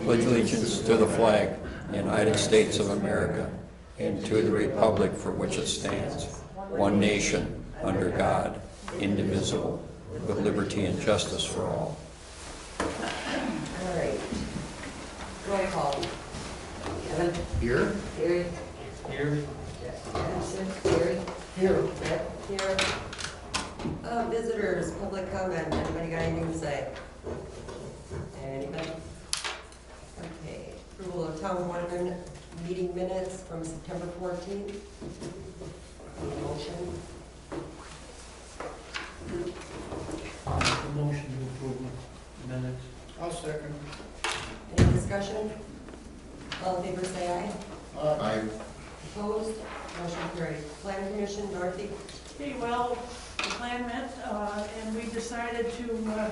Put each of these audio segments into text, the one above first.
pledge allegiance to the flag, United States of America, and to the republic for which it stands, one nation, under God, indivisible, with liberty and justice for all. All right. Roll call. Kevin? Here? Gary? Here. Anderson? Gary? Here. Brett? Here. Visitors, public comment. Anybody got anything to say? Anybody? Okay. Approval of town board meeting minutes from September 14th. Any motion? Motion to approve minutes. I'll second. Any discussion? All in favor, say aye. Aye. Opposed? Motion carried. Plan Commission, Dorothy? Okay, well, the plan met, and we decided to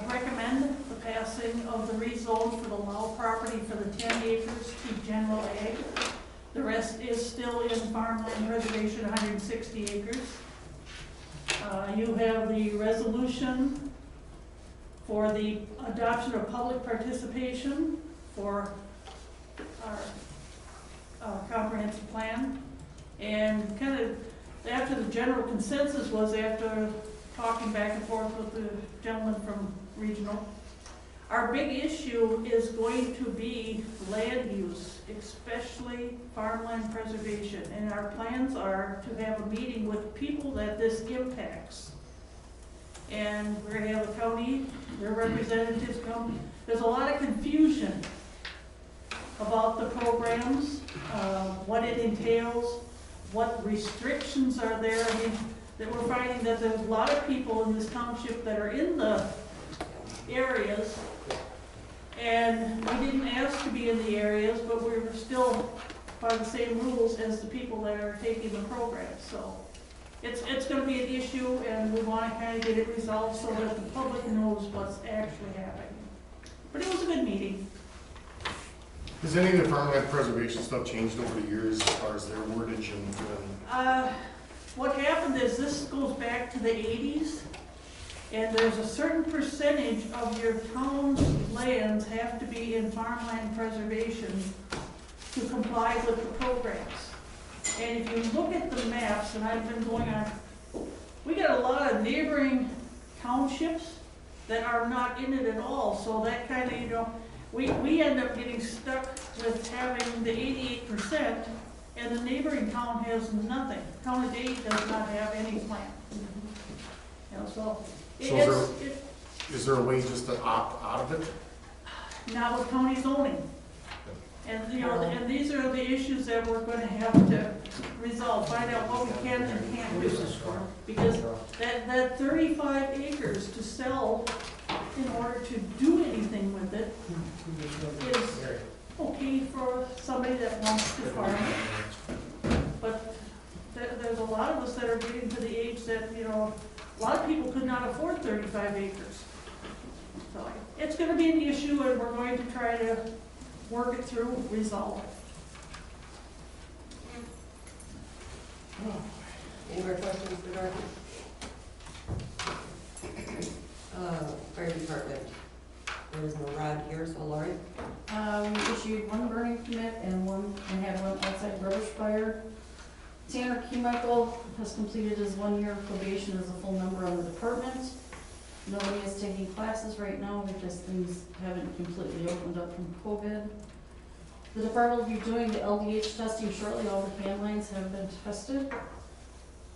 recommend the passing of the rezone for the Lau property for the 10 acres to general ag. The rest is still in farmland preservation, 160 acres. You have the resolution for the adoption of public participation for our comprehensive plan. And kind of after the general consensus was, after talking back and forth with the gentleman from regional, our big issue is going to be land use, especially farmland preservation. And our plans are to have a meeting with people that this impacts. And we're going to have a county, their representatives come. There's a lot of confusion about the programs, what it entails, what restrictions are there. I mean, that we're finding that there's a lot of people in this township that are in the areas, and we didn't ask to be in the areas, but we were still by the same rules as the people that are taking the program. So it's going to be an issue, and we want to kind of get it resolved so that the public knows what's actually happening. But it was a good meeting. Has any of the farmland preservation stuff changed over the years as far as their wordage and? What happened is this goes back to the 80s, and there's a certain percentage of your town's lands have to be in farmland preservation to comply with the programs. And if you look at the maps, and I've been going on, we got a lot of neighboring townships that are not in it at all. So that kind of, you know, we end up getting stuck with having the 88%, and the neighboring town has nothing. Town of Dade does not have any plan. You know, so is there a way just to opt out of it? not with county zoning. And, you know, and these are the issues that we're going to have to resolve, find out what we can and can't do. Because that 35 acres to sell in order to do anything with it is okay for somebody that wants to farm it. But there's a lot of us that are getting to the age that, you know, a lot of people could not afford 35 acres. So it's going to be an issue, and we're going to try to work it through, resolve it. Any more questions for Dorothy? Fire department. There is no Rod here, so Lori? We issued one burning permit and had one outside rubbish fire. Tanner Keymichael has completed his 1 year probation as a full member of the department. Nobody is taking classes right now because things haven't completely opened up from COVID. The department will be doing the LDH testing shortly. All the hand lines have been tested.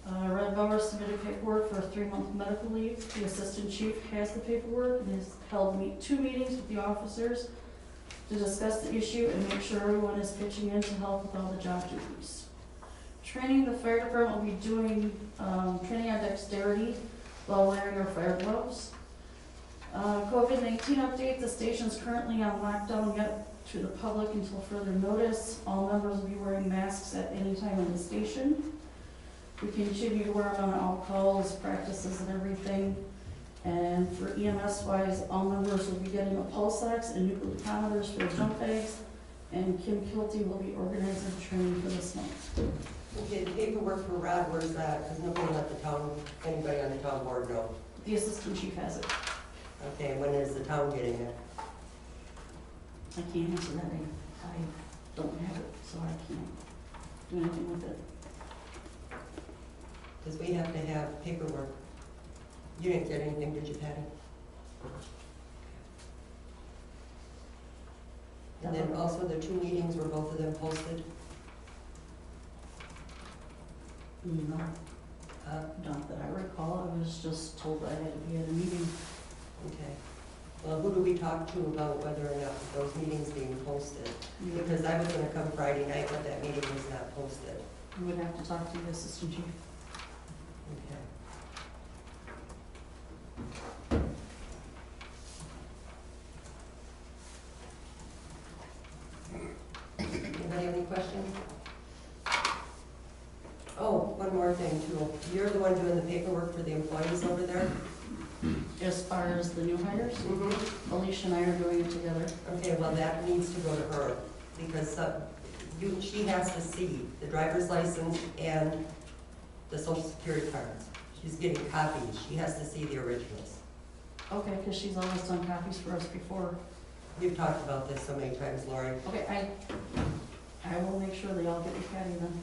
Red Bauer submitted paperwork for a 3-month medical leave. The assistant chief has the paperwork and has held 2 meetings with the officers to discuss the issue and make sure everyone is pitching in to help with all the job duties. Training, the fire department will be doing training on dexterity while wearing our fire gloves. COVID-19 update, the station is currently on lockdown yet to the public until further notice. All members will be wearing masks at any time in the station. We continue to wear them on all calls, practices, and everything. And for EMS wise, all members will be getting a pulse ox and new glucometers for the jump bags. And Kim Kilty will be organizing training for this month. Okay, the paperwork for Rod, where's that? Because nobody let the town, anybody on the town board know. The assistant chief has it. Okay, when is the town getting it? I can't answer that, I don't have it, so I can't do anything with it. Because we have to have paperwork. You didn't get anything, did you, Patty? And then also the 2 meetings, were both of them posted? No, not that I recall, I was just told I had to be at a meeting. Okay. Well, who do we talk to about whether or not those meetings being posted? Because I was gonna come Friday night, but that meeting was not posted. You would have to talk to the assistant chief. Okay. Anybody have any questions? Oh, one more thing too. You're the one doing the paperwork for the employees over there? As far as the new hires, Mm-hmm. Alicia and I are doing it together. Okay, well, that needs to go to her, because she has to see the driver's license and the social security cards. She's getting copies, she has to see the originals. Okay, because she's always done copies for us before. You've talked about this so many times, Lori. Okay, I will make sure they all get with Patty then.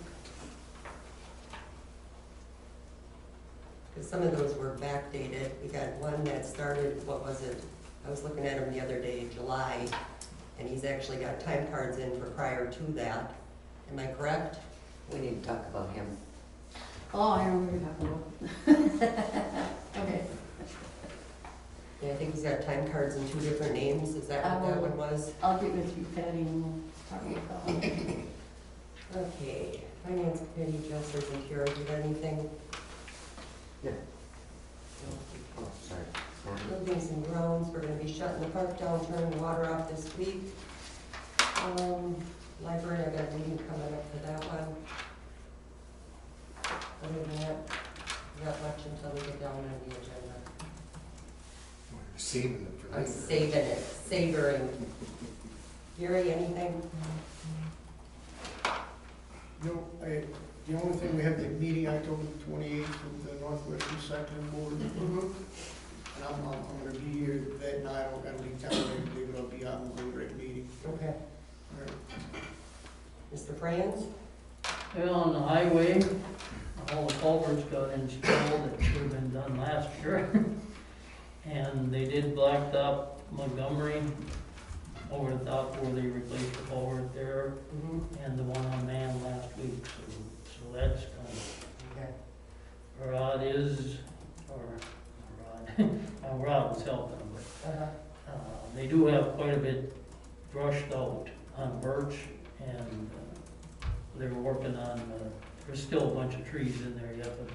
Because some of those were backdated. We got one that started, what was it? I was looking at him the other day, July, and he's actually got time cards in for prior to that. Am I correct? We need to talk about him. Oh, I know what you're talking about. Okay. Yeah, I think he's got time cards in 2 different names. Is that what that one was? I'll get with you, Patty, and we'll talk about that one. Okay, Finance Committee, Jess isn't here. Do you got anything? Yeah. Oh, sorry. Buildings and grounds, we're gonna be shutting the park down, turning the water off this week. Library, I got a meeting coming up for that one. Other than that, not much until we get down on the agenda. Well, you're saving it for I'm later. saving it, savoring. Gary, anything? No, the only thing, we have the meeting October 28th with the Northwest Recycling Board. Mm-hmm. And I'm gonna be here that night, I'm gonna leave town, I believe I'll be out in the Lake meeting. Okay. All right. Mr. Franz? Well, on the highway, all the culverts got installed that should have been done last year. And they did blacktop Montgomery over the top where they replaced the culvert there, Mm-hmm. and the one on Man last week, so that's kind Okay. of, Rod was helping them, but Uh-huh. they do have quite a bit brushed out on birch, and they were working on, there's still a bunch of trees in there yet, but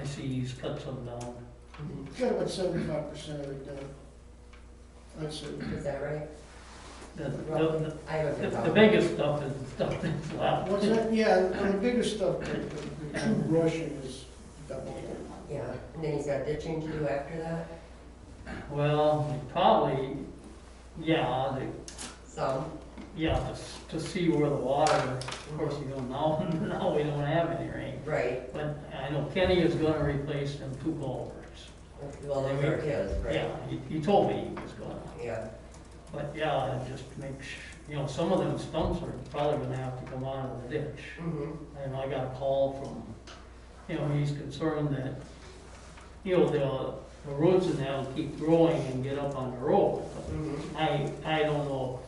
I see he's cut some down. Mhm. Got about 75% of it done. I'd say. Is that right? The I don't know. the biggest stuff is the stuff that's left. What's that? Yeah, the biggest stuff, the true brushing is done. Yeah, and then he's got ditching to do after that? Well, probably, yeah, Some. to see where the water, of course, you don't know, now we don't have any rain. Right. But I know Kenny is gonna replace them 2 culverts. Well, those are his, right? Yeah, he told me he was gonna. Yeah. But yeah, just make some of them stumps are probably gonna have to come out of the ditch. Mm-hmm. And I got a call from, he's concerned that, the roots in there will keep growing and get up on the road. Mm-hmm. I don't know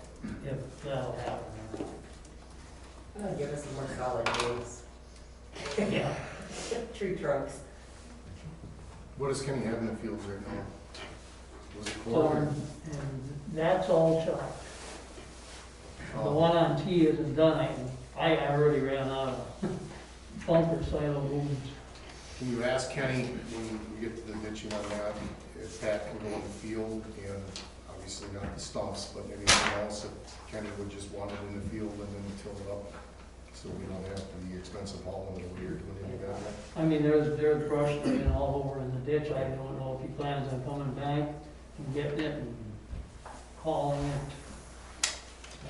if that'll happen or Give us some more solid names. not. Yeah, Tree trunks. What does Kenny have in the fields right now? Was it corn, and that's all shot. The Oh. one on T isn't done, I already ran out of bunker silo booms. Can you ask Kenny, when you get to the ditching on that, if that can go in the field, and obviously not the stumps, but anything else, if Kenny would just want it in the field and then till it up, so we don't have the expensive hauling it over here doing any of that. I mean, there's brush laying all over in the ditch, I don't know if he plans on coming back and getting it and hauling it.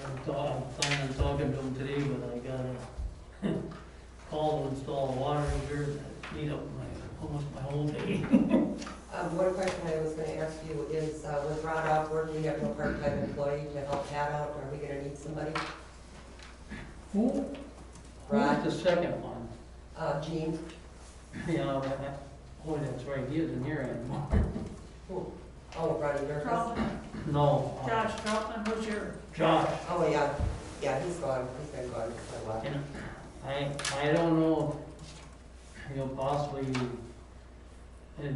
I'm planning on talking to him today, but I got a call to install a water heater that need up almost my whole day. One question I was gonna ask you is, with Rod off work, we have no part-time employee to to help Pat out? Are we gonna need somebody? Who Rod, was the second one? Gene? Yeah, oh, that's right, he isn't here anymore. Who? Oh, Ronnie Durkis? Troutman, No. Josh Troutman was your, Josh. Oh, yeah, yeah, he's gone, he's been gone for a while. And I don't know, you know, possibly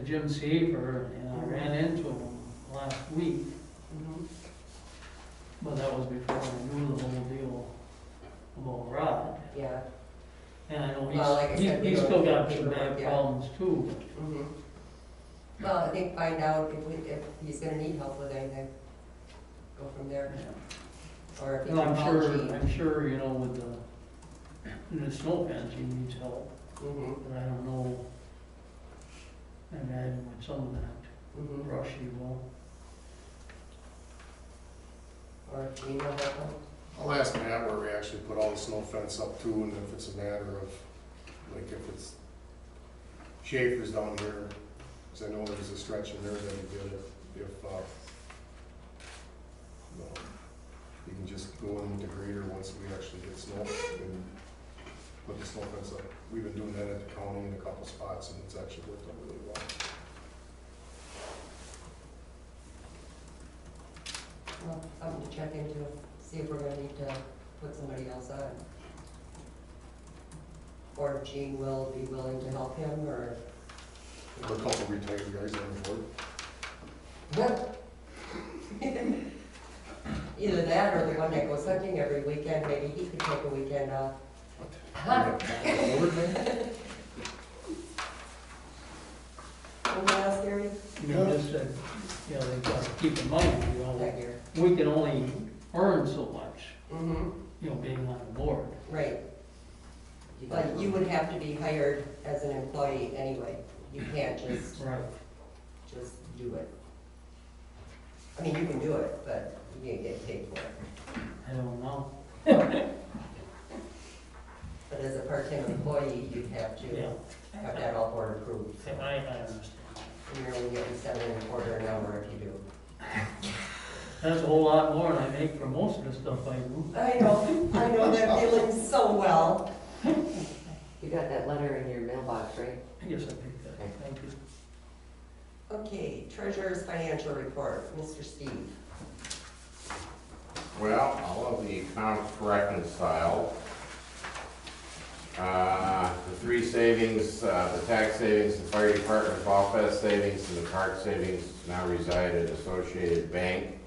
Jim Seaver, and I ran into him last week, Mhm. but that was before I knew the whole deal about Rod. Yeah. And I know Well, like I said, we he's don't still get got some paperwork bad yet. problems too. Mhm. Well, I think find out if he's gonna need help with anything. Go from there. Or if you And can call Gene. I'm sure, you know, with the snow fence, he needs help, Mhm. but I don't know. I imagine with some of that Mhm. brush he will. Or if Gene will help him. I'll ask Matt where we actually put all the snow fence up to, and if it's a matter of, like, if it's Schaefer's down here, because I know there's a stretch in there that he did it, if, no, you can just go in with the grader once we actually get snow and put the snow fence up. We've been doing that at the county in a couple spots, and it's actually worked out really well. Well, something to check into, see if we're gonna need to put somebody else on. Or if Gene will be willing to help him, or. There are a couple retired guys on the board. Either that or the one that goes hunting every weekend, maybe he could take a weekend off. Anything else, Gary? You know, just that, you know, they gotta keep in mind, you know, That year. we can only earn so much, Mm-hmm, you know, being on the board. right. But you would have to be hired as an employee anyway. You can't just Right. do it. I mean, you can do it, but you can't get paid for it. I don't know. But as a part-time employee, you'd have Yeah, to have that all board approved. I understand. And you're only getting $7.25 an hour if you do. That's a whole lot more than I make for most of the stuff I do. I know that feeling so well. You got that letter in your mailbox, right? I guess I picked that, Okay. thank you. Okay, treasurer's financial report, Mr. Steve. Well, all of the accounts reconciled. The three savings, the tax savings, the fire department fall fest savings, and the park savings now reside at Associated Bank.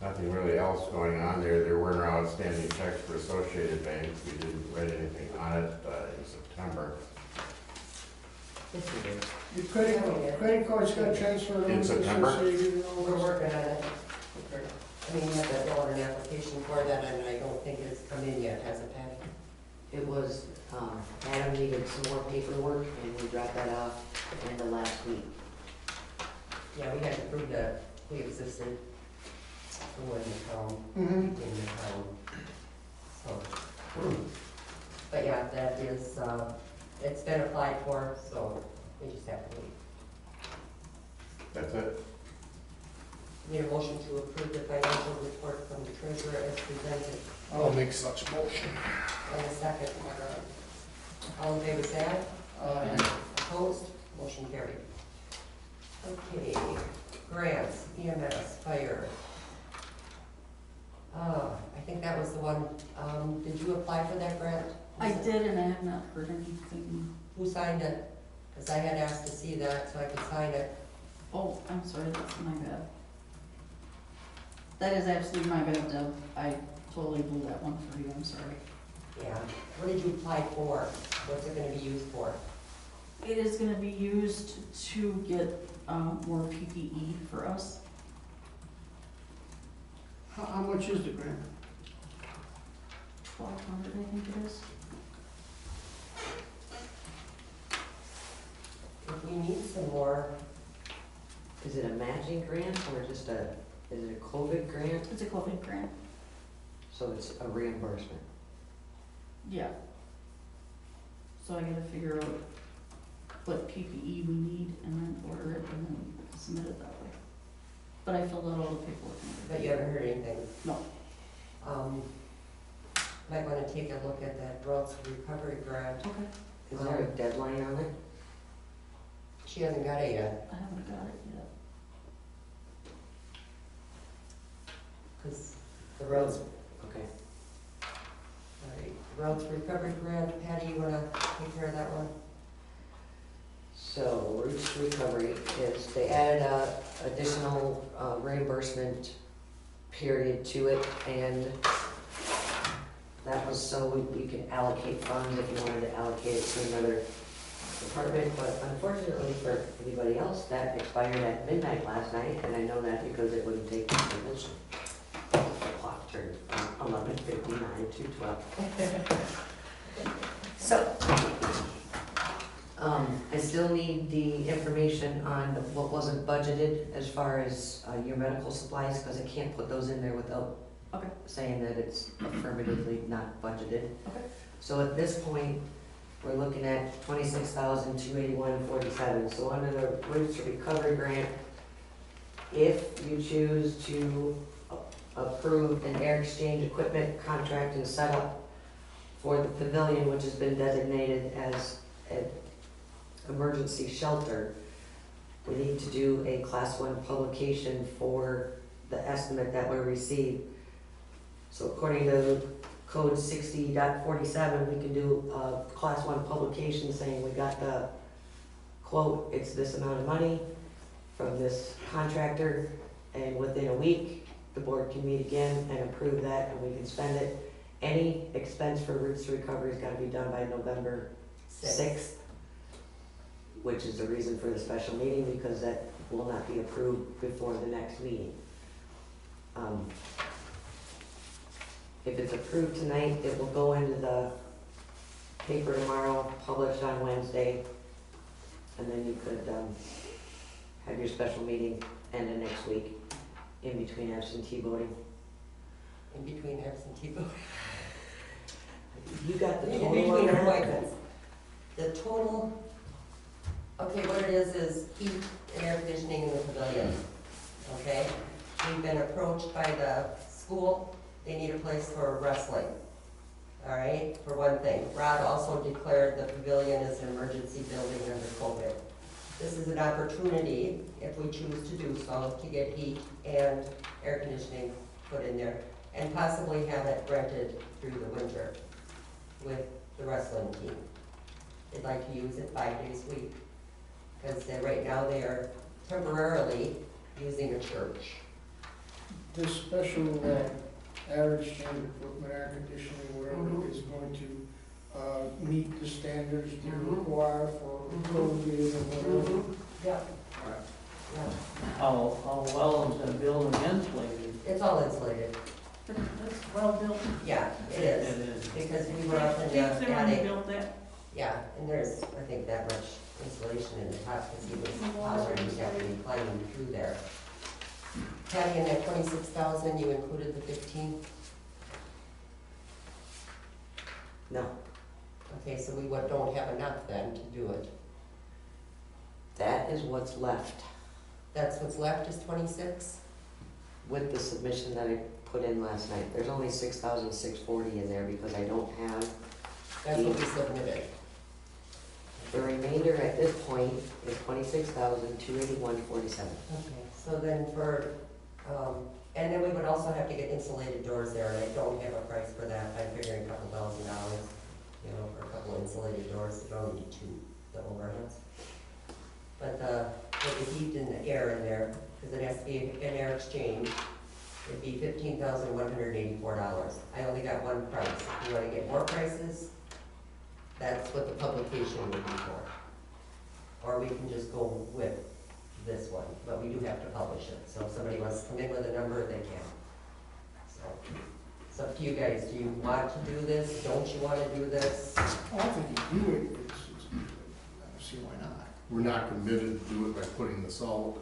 Nothing really else going on there. There were no outstanding checks for Associated Bank. We didn't write anything on it in September. Yes, you did. Your credit cards got transferred In over to September? Associated and all We're this. working on it. I mean, you have to fill out an application for that, and I don't think it's come in yet, has it, Patty? It was, Adam needed some more paperwork, and we dropped that off at the end of last week. Yeah, we had to prove that we existed. Who in the town, Mhm. in the town. So, but yeah, that is, it's been applied for, so we just have to wait. That's it. Need a motion to approve the financial report from the treasurer as presented. I'll make such motion. And a second. All in favor, say aye. Opposed? Motion carried. Okay, grants, EMS, fire. I think that was the one, did you apply for that grant? I did, and I have not heard anything. Who signed it? Because I had asked to see that so I could sign it. Oh, I'm sorry, that's my bad. That is absolutely my bad, Deb. I totally blew that one for you, I'm sorry. Yeah. What did you apply for? What's it gonna be used for? It is gonna be used to get, more PPE for us. How much is the grant? 1,200, I think it is. If we need some more, Is it a matching grant, or just is it a COVID grant? It's a COVID grant. So it's a reimbursement. Yeah. So I gotta figure out what PPE we need and then order it and then submit it that way. But I filled out all the paperwork. and But you haven't heard anything? No. Might wanna take a look at that roads recovery grant. Okay. Is there a deadline on it? She hasn't got it yet, I haven't got it yet. cause the roads, Okay. alright, roads recovery grant, Patty, you wanna take care of that one? So Roots Recovery is, they added a additional reimbursement period to it, and that was so you can allocate funds if you wanted to allocate it to another department, but unfortunately for anybody else, that expired at midnight last night, and I know that because it wouldn't take the submission. The clock turned from 11:59 to 12. So, I still need the information on what wasn't budgeted as far as your medical supplies, because I can't put those in there without Okay. saying that it's affirmatively not budgeted. Okay. So at this point, we're looking at 26,281.47. So under the Roots Recovery Grant, if you choose to approve an air exchange equipment contract and setup for the pavilion, which has been designated as an emergency shelter, we need to do a Class 1 publication for the estimate that we received. So according to Code 60.47, we can do a Class 1 publication saying we got the quote, it's this amount of money from this contractor, and within a week, the board can meet again and approve that, and we can spend it. Any expense for Roots to Recovery has gotta be done by November 6th, which is the reason for the special meeting, because that will not be approved before the next meeting. If it's approved tonight, it will go into the paper tomorrow, published on Wednesday, and then you could have your special meeting end of next week, in between absentee voting. In between absentee voting. You got the In total on between that? appointments. The total, okay, what it is heat and air conditioning in the pavilion, okay? We've been approached by the school, they need a place for wrestling, all right, for one thing. Rod also declared the pavilion as an emergency building under COVID. This is an opportunity, if we choose to do so, to get heat and air conditioning put in there, and possibly have it rented through the winter with the wrestling team. They'd like to use it 5 days a week, because right now they are temporarily using a church. This special air exchange equipment, air conditioning, whatever, is going to meet the standards that Mhm. require for COVID and whatever. Yeah. Yeah, How well is that building insulated? it's all insulated. That's well built. Yeah, it It is, is. because we were up in Steve the Zimmerman attic. built that. Yeah, and there's, I think, that much insulation in the top, because he was The walls are already definitely climbing through there. Patty, in that 26,000, you included the 15? No, Okay, so we don't have enough then to do it. that is what's left That's what's left is 26? with the submission that I put in last night. There's only 6,640 in there because I don't have, That's what we submitted. the remainder at this point is 26,281.47. Okay, so then for, and then we would also have to get insulated doors there, and I don't have a price for that. I'm figuring $2,000, you know, for a couple of insulated doors, you don't need two, the overheads. But with the heat and the air in there, because it has to be an air exchange, it'd be $15,184. I only got one price. If you want to get more prices, that's what the publication would be for. Or we can just go with this one, but we do have to publish it. So if somebody wants to come in with a number, they can. So it's up to you guys. Do you want to do this? Don't you want to do this? Oh, I think you do it, I don't see why not. We're not committed to do it by putting this out.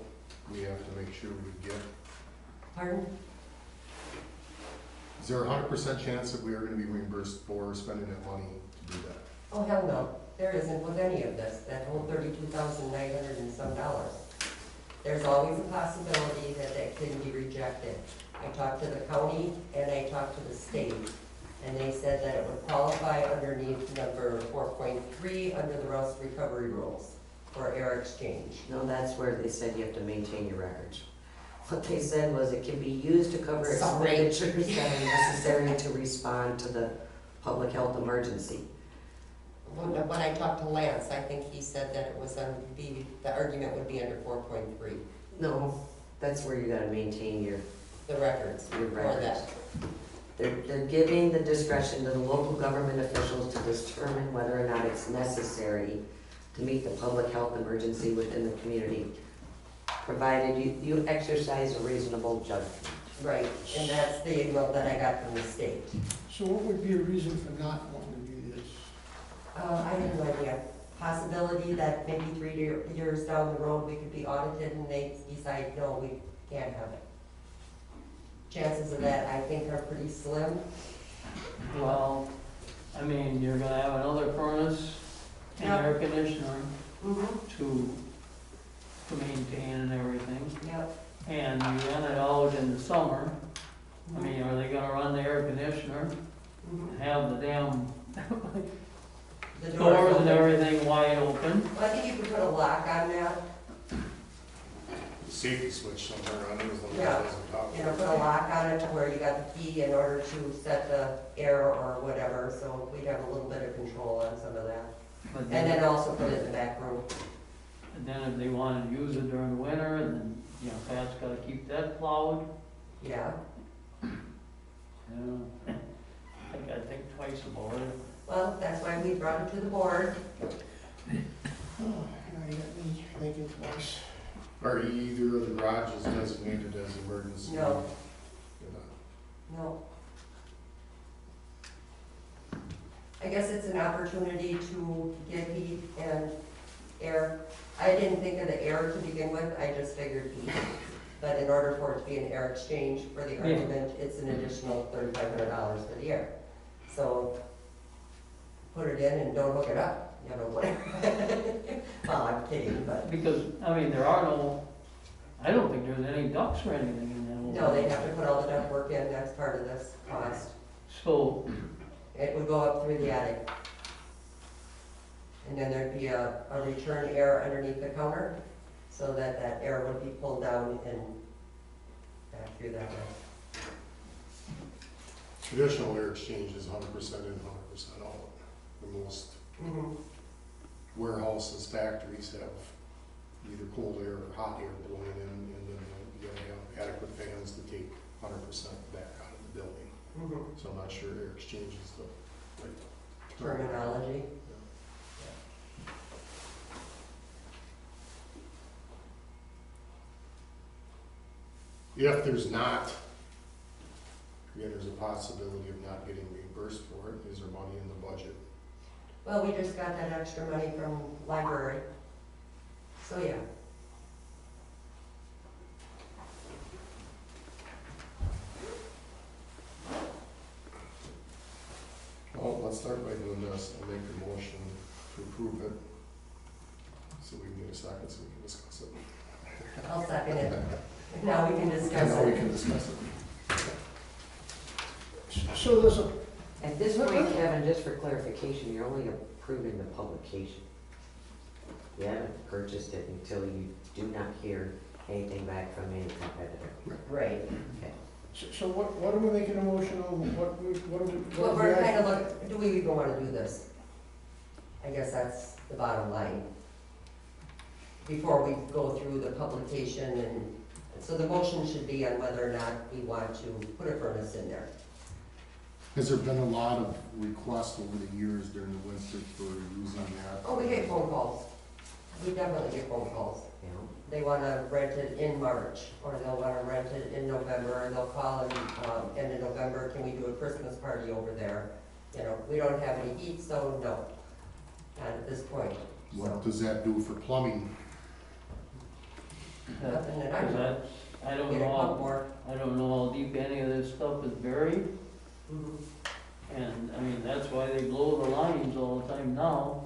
We have to make sure we get. Pardon? Is there a 100% chance that we are gonna be reimbursed for spending that money to do that? Oh, hell no. There isn't with any of this. That whole $32,900 and some dollars. there's always a possibility that that can be rejected. I talked to the county and I talked to the state, and they said that it would qualify underneath number 4.3 under the rust recovery rules for air exchange. No, that's where they said you have to maintain your records. What they said was it can be used to cover Sorry. expenditures that are necessary to respond to the public health emergency. When I talked to Lance, I think he said that it was the argument would be under 4.3, No, that's where you gotta maintain your the records for records. that. They're giving the discretion to the local government officials to determine whether or not it's necessary to meet the public health emergency within the community, provided you exercise a reasonable judgment. Right, and that's the email that I got from the state. So what would be a reason for not wanting to do this? I have no idea. Possibility that maybe 3 years down the road, we could be audited and they decide, no, we can't have it. Chances of that, I think, are pretty slim. Well, I mean, you're gonna have another furnace and Yep. air conditioner Mm-hmm. to maintain and everything. Yep. And you run it out in the summer. I mean, are they gonna run the air conditioner Mhm. and have the damn The doors and open. everything wide open? Well, I think you could put a lock on that, Safety switch somewhere on it, as long as it Yeah. doesn't talk. put a lock on it to where you got the key in order to set the air or whatever, so we'd have a little bit of control on some of that. But And then, then also put it in the back room. and then if they wanted to use it during the winter, and then, you know, Pat's gotta keep that plowed, Yeah, you know. I gotta think twice about it. well, that's why we brought it to the board. Oh, now you got me thinking twice. Are either of the garages designated as emergency? No. You're not. No. I guess it's an opportunity to get heat and air. I didn't think of the air to begin with, I just figured heat. But in order for it to be an air exchange for the Yeah. argument, it's an additional $3,500 for the air. So put it in and don't hook it up, you know, whatever. Well, I'm kidding, but Because, I mean, there are no, I don't think there's any ducts or anything in that whole no, they'd place. have to put all the ductwork in, that's part of this cost. So, It would go up through the attic. And then there'd be a return air underneath the counter, so that that air would be pulled down and back through that way. Traditional air exchange is 100% in, 100% out. The most warehouses, factories have either cold air or hot air blowing in, and then you gotta have adequate fans to take 100% back out of the building. So I'm not sure air exchange is the right term. Terminology. If there's not, again, there's a possibility of not getting reimbursed for it. Is there money in the budget? Well, we just got that extra money from library. So, yeah. Well, let's start by doing this. I'll make a motion to approve it. So we can get a second so we can discuss it. I'll second it. Now we can discuss Now we it. can discuss it. So there's a, At this point, Kevin, just for clarification, you're only approving the publication. You haven't purchased it until you do not hear anything back from any competitor. Right. Okay. so what are we making a motion on? What are we? Well, we're kind of looking, do we even want to do this? I guess that's the bottom line. Before we go through the publication and, so the motion should be on whether or not we want to put a furnace in there. Has there been a lot of requests over the years during the winter for using that? Oh, we get phone calls. We definitely get phone calls. You know? They want to rent it in March, or they'll want to rent it in November, or they'll call and, end of November, can we do a Christmas party over there? You know, we don't have any heat, so no, not at this point. What So, does that do for plumbing? nothing that I Cause know. that's, I don't Get a pump know, more. I don't know how deep any of this stuff is buried, Mhm. and, I mean, that's why they blow the lines all the time now,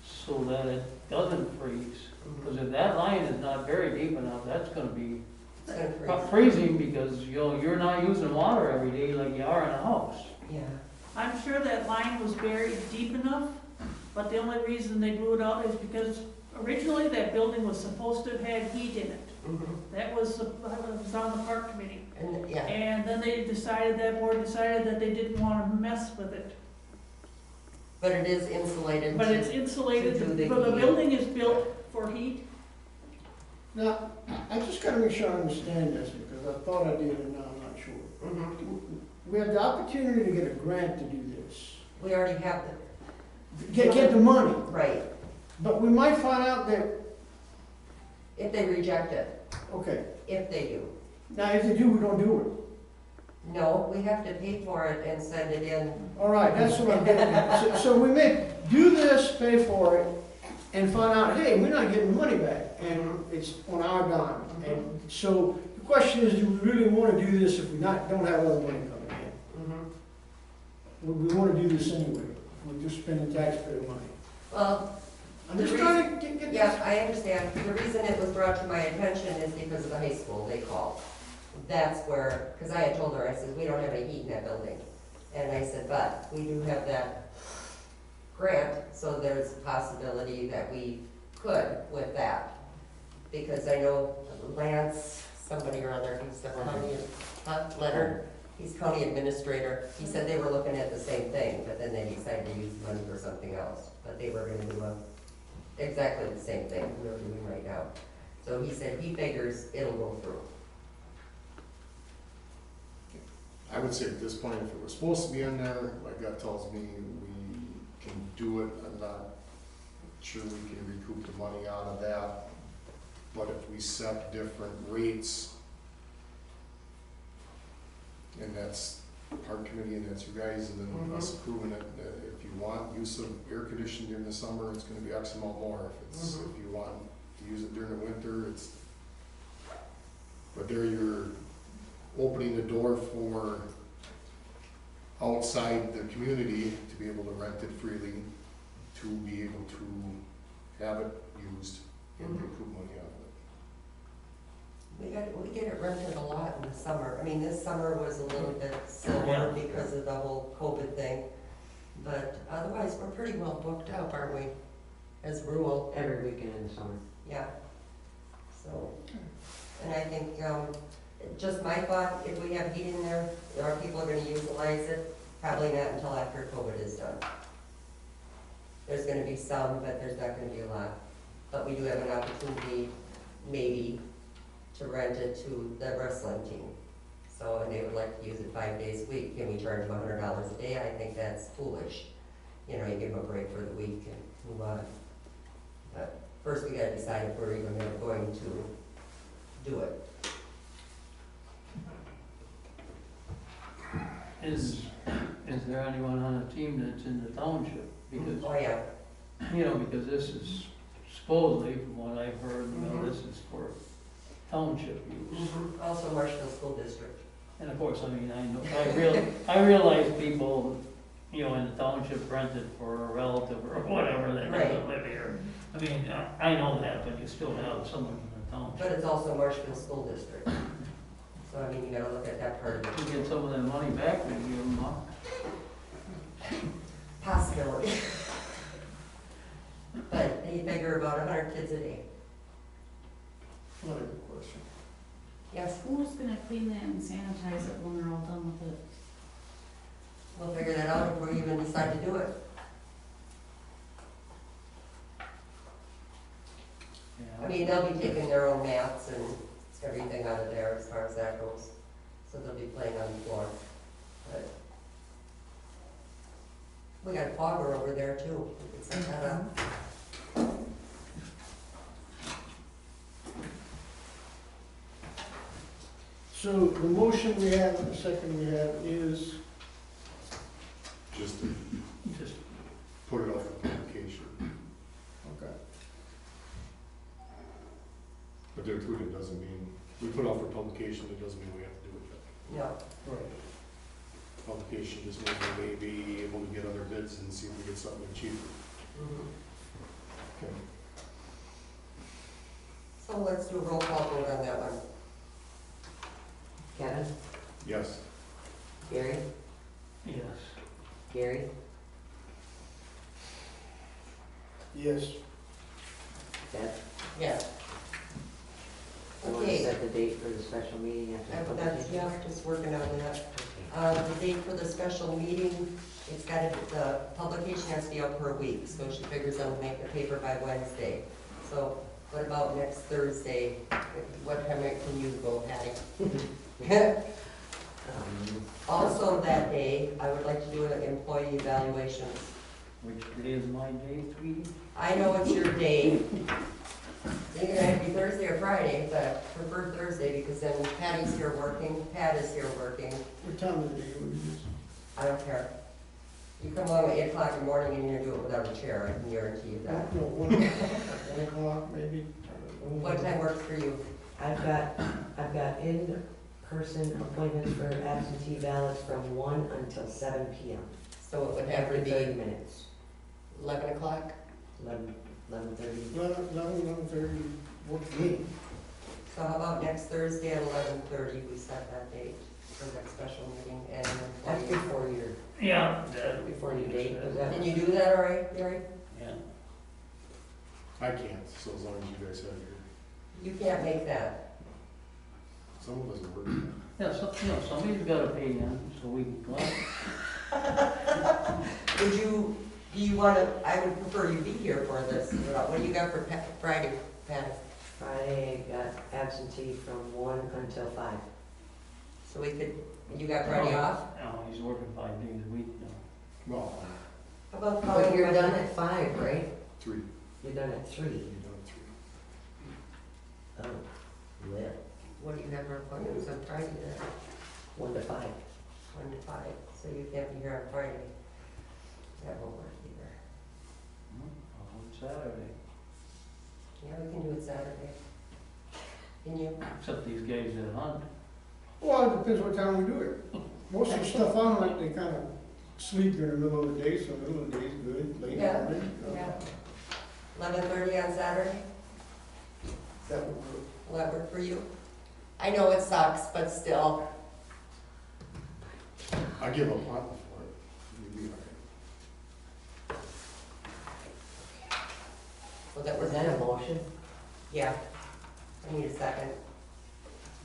so that it doesn't freeze. Because if that line is not very deep enough, that's gonna be It's gonna freeze. freezing because, you know, you're not using water every day like you are in a house. Yeah. I'm sure that line was buried deep enough, but the only reason they blew it out is because originally that building was supposed to have had heat in it. That was, I was on the park committee. And, yeah, And then they decided, that board decided that they didn't want to mess with it. but it is insulated. But it's insulated, To do the but the heat. building is built for heat. Now, I just gotta make sure I understand this, because I thought I did and now I'm not sure. Mhm. We have the opportunity to get a grant to do this. We already have Get the money, right, but we might find out that, if they reject it, okay, if they do. now if they do, we don't do No, we have to pay for it and send it in. it. All right, that's what I'm getting at. So we may do this, pay for it, and find out, hey, we're not getting the money back, and it's on our dime. And so the question is, do we really wanna do this if we don't have other money coming in? Mhm. Would we wanna do this anyway? We're just spending taxpayer money. Well, I'm just trying to get this. yeah, I understand. The reason it was brought to my attention is because of the high school, they called. That's where, because I had told her, I said, we don't have any heat in that building. And I said, but we do have that grant, so there's a possibility that we could with that. Because I know Lance, somebody or other, he's the county, Leonard, he's county administrator. He said they were looking at the same thing, but then they decided to use money for something else. But they were gonna do exactly the same thing we're doing right now. So he said he figures it'll go through. I would say at this point, if it was supposed to be in there, my gut tells me we can do it. I'm not sure we can recoup the money out of that. But if we set different rates, and that's park committee and that's you guys, and then us approving it, if you want use of air conditioning during the summer, it's gonna be X amount more. If you want to use it during the winter, it's, but there you're opening the door for outside the community to be able to rent it freely, to be able to have it used and recoup money out of it. We get it rented a lot in the summer. I mean, this summer was a little bit slower because of the whole COVID thing. But otherwise, we're pretty well booked up, aren't we? As rural. Every weekend in the summer. Yeah. So, and I think, just my thought, if we have heat in there, are people gonna utilize it? Probably not until after COVID is done. There's gonna be some, but there's not gonna be a lot. But we do have an opportunity, maybe, to rent it to the wrestling team. So, and they would like to use it 5 days a week. Can we charge them $100 a day? I think that's foolish. You know, you give them a break for the week and move on. But first we gotta decide if we're even going to do it. Is there anyone on the team that's in the township? Because, Oh, yeah. you know, because this is supposedly, from what I've heard, you know, this is for township use. Also Marshall School District. And of course, I mean, I realize people, you know, in the township rent it for a relative or whatever that doesn't live here. I mean, I know that, but you still have someone in the township. But it's also Marshall School District. So, I mean, you gotta look at that part of it. You get some of that money back when you give them up. Possibility. But they figure about 100 kids a day. Not a good question. Yes, Who's gonna clean that and sanitize it when we're all done with it? we'll figure that out if we even decide to do it. I mean, they'll be taking their own mats and everything out of there as far as that goes. So they'll be playing on the floor. But we got a fogger over there too. We can set that up. So the motion we have and the second we have is, Just to Just, put it off for publication. okay, But they're included, doesn't mean, we put off for publication, it doesn't mean we have to do it yet. Yeah. right. Publication just means we may be able to get other bids and see if we get something cheaper. Mhm. Okay. So let's do a roll call vote on that one. Kevin, Yes. Gary, Yes. Gary, Yes. Deb. Yes. You want to Okay, set the date for the special meeting after the that's, publication? yeah, just working on that. Okay. The date for the special meeting, the publication has to be out for a week, so she figures I'll make the paper by Wednesday. So what about next Thursday? What time can you go, Patty? Also that day, I would like to do an employee evaluation. Which day is my day, sweetie? I know it's your day. It's gonna have to be Thursday or Friday, but I prefer Thursday because then Patty's here working, Pat is here working. What time of the day would you use? I don't care. You come home at 8 o'clock in the morning and you're gonna do it without a chair, I can guarantee you that. No, 1 o'clock maybe. What time works for you? I've got in-person appointments for absentee ballots from 1 until 7 p.m. So it would have to Every 30 be minutes, 11 o'clock? 11:30. 11:30 works for me. So how about next Thursday at 11:30, we set that date for that special meeting and. That's before your, Yeah. before your date, is Can that? you do that all right, Gary? Yeah. I can't, so as long as you guys have your, You can't make that. someone doesn't work. Yeah, so, somebody's gotta pay in, so we can collect. Do you want to, I would prefer you be here for this. What do you got for Friday, Patty? Friday, I got absentee from 1 until 5. So we could, you got Friday off? No, he's working 5 days a week now. Well, How about But following you're done Monday? at 5, right? 3. You're done at 3. You're done at 3. Oh, lit. What do you have for appointments on Friday then? 1 to 5. 1 to 5, so you can't be here on Friday. That won't work either. On Saturday, Yeah, we can do it Saturday. Can you? except these guys that hunt. Well, it depends what time we do it. Most of the stuff I'm like, they kind of sleep during the middle of the day, so middle of the day is good, late Yeah, morning. Yeah. 11:30 on Saturday? That would work. Will that work for you? I know it sucks, but still. I give up hunting for it. You'd be all So that Was was that a motion? Yeah. I need a second.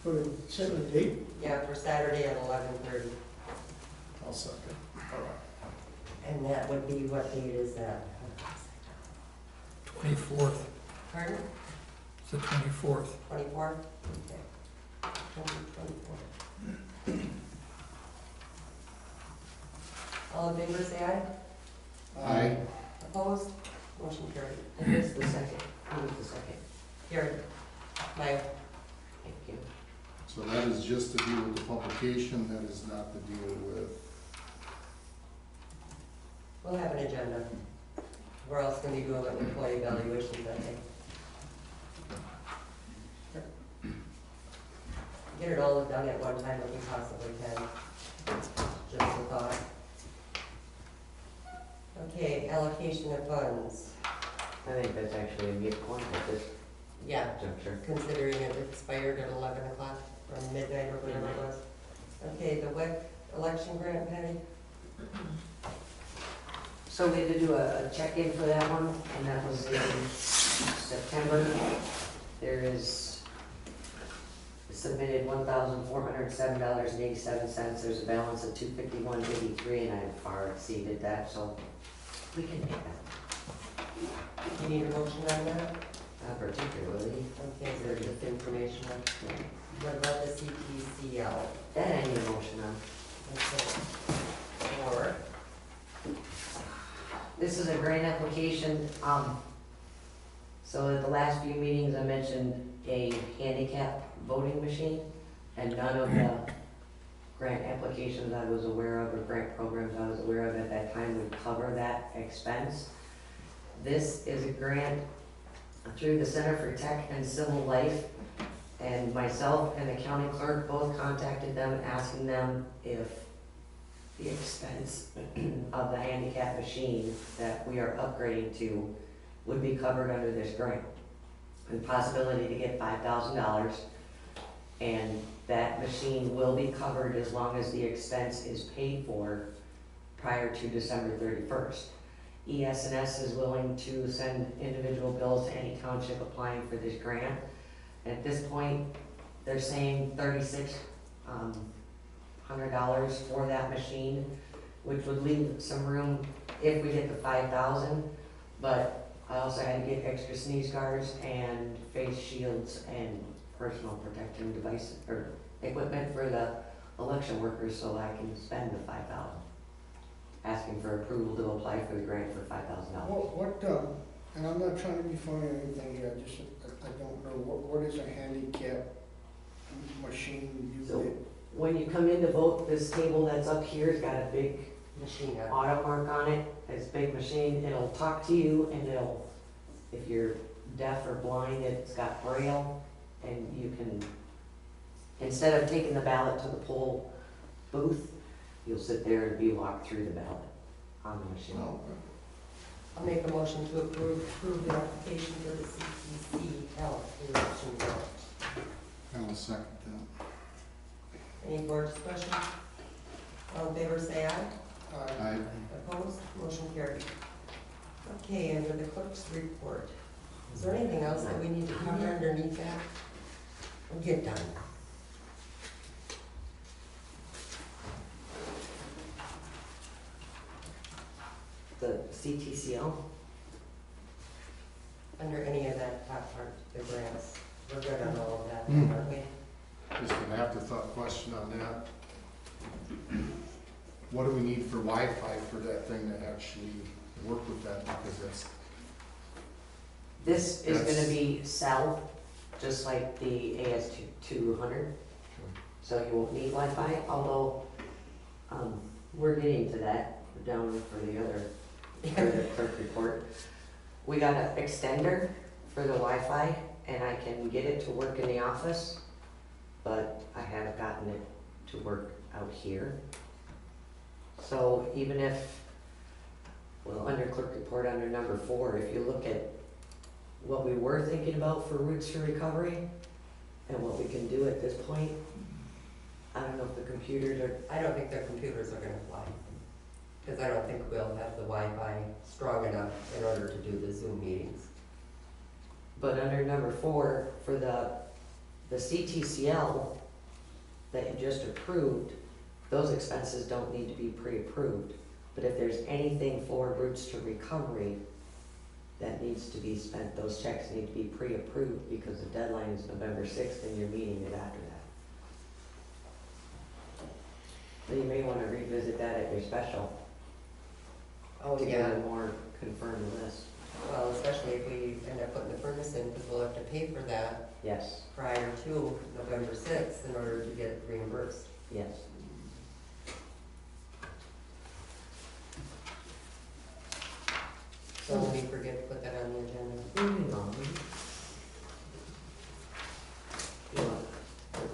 Put a, set a date. Yeah, for Saturday at 11:30. right. I'll second. All right. And that would be, what date is that? 24th, Pardon? it's the 24th. 24th? Okay. 24th. All in favor, say aye. Aye. Opposed? Motion carried. I missed the second. Who was the second? Carried. Mike, Thank you. So that is just to deal with the publication, that is not to deal with, we'll have an agenda. We're also gonna be doing employee evaluations that day. Get it all done at one time if we possibly can. Just a thought. Okay, allocation of funds. I think that's actually a good point at this Yeah, juncture. considering it expired at 11 o'clock or midnight or whatever it was. Okay, the WEC election grant, Patty? So we had to do a check-in for that one, and that was in September. There is submitted $1,407.87. There's a balance of $251.83, and I far exceeded that, so we can make that. You need a motion on that? Not particularly. Okay, so just information on, what about the CPCL? That I need a motion on. Okay. Or, This is a grant application, so at the last few meetings, I mentioned a handicap voting machine, and none of the grant applications I was aware of, or grant programs I was aware of at that time would cover that expense. This is a grant through the Center for Tech and Civil Life, and myself and the county clerk both contacted them, asking them if the expense of the handicap machine that we are upgrading to would be covered under this grant. and possibility to get $5,000. And that machine will be covered as long as the expense is paid for prior to December 31st. ES&S is willing to send individual bills to any township applying for this grant. At this point, they're saying $3,600 for that machine, which would leave some room if we get the 5,000. But I also had to get extra sneeze guards and face shields and personal protective devices or equipment for the election workers so I can spend the 5,000. Asking for approval to apply for the grant for $5,000. And I'm not trying to be funny or anything here, I don't know, what is a handicap machine you So- get? When you come in to vote, this table that's up here has got a big Machine gun. auto mark on it. It's a big machine. It'll talk to you and it'll, if you're deaf or blind, it's got braille and you can, instead of taking the ballot to the poll booth, you'll sit there and be walked through the ballot on the machine. Oh, I'll make a motion to approve the application for the CTCL election warrant. I will second that. Any more discussion? All in favor, say aye. Aye. Opposed? Motion carried. Okay, under the clerk's report, is there anything else that we need to cover underneath that? We'll get done. The CTCL, Under any of that top part, the grants, we're good on all of that, Mm. aren't we? Just an afterthought question on that. What do we need for Wi-Fi for that thing to actually work with that? Because that's, this is That's- gonna be cell, just like the AS200. So you won't need Wi-Fi, although, we're getting to that down for the other, for the clerk report. We got an extender for the Wi-Fi, and I can get it to work in the office, but I haven't gotten it to work out here. So even if, well, under clerk report, under number 4, if you look at what we were thinking about for Roots to Recovery, and what we can do at this point, I don't know if the computers are, I don't think their computers are gonna fly, because I don't think we'll have the Wi-Fi strong enough in order to do the Zoom meetings. but under number 4, for the CTCL that you just approved, those expenses don't need to be pre-approved. But if there's anything for Roots to Recovery that needs to be spent, those checks need to be pre-approved because the deadline is November 6th and your meeting is after that. So you may want to revisit that at your special Oh, to get yeah, a more confirmed list. well, especially if we end up putting the furnace in, because we'll have to pay for that Yes, prior to November 6th in order to get it reimbursed. yes. So we forget to put that on the agenda. Moving on. You want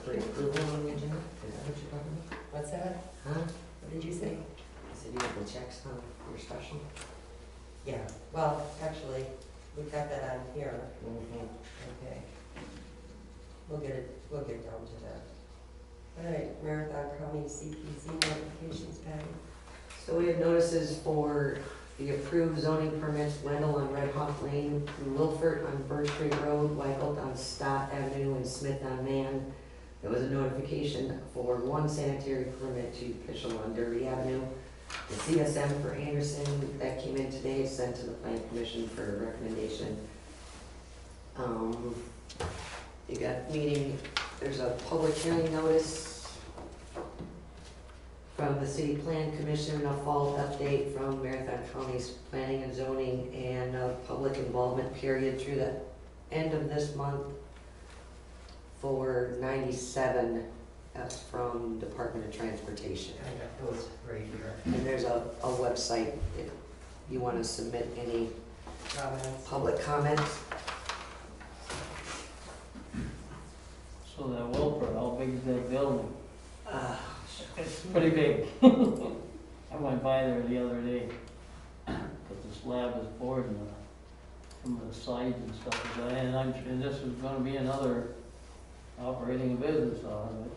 for approval on the agenda? Is that what you're talking about? What's that? Huh? What did you say? I said you have the checks on your special? Yeah, well, actually, we've got that on here. Mm-hmm. Okay. We'll get down to that. All right, Marathon County CPC notifications, Patty. So we have notices for the approved zoning permits, Wendell on Red Hawk Lane, Milford on Birch Creek Road, Wykolt on Stott Avenue, and Smith on Man. There was a notification for one sanitary permit to Fishel on Derby Avenue. The CSM for Anderson, that came in today, is sent to the Plan Commission for a recommendation. You got meeting, there's a public hearing notice from the City Plan Commission, a fall update from Marathon County's Planning and Zoning, and a public involvement period through the end of this month for 97, that's from Department of Transportation. I got those right here. And there's a website if you want to submit any Comments? public comments. So that Wilford, how big is that building? Uh, It's pretty big. I went by there the other day, but the slab is poured and from the sides and stuff, and this is gonna be another operating a business out of it.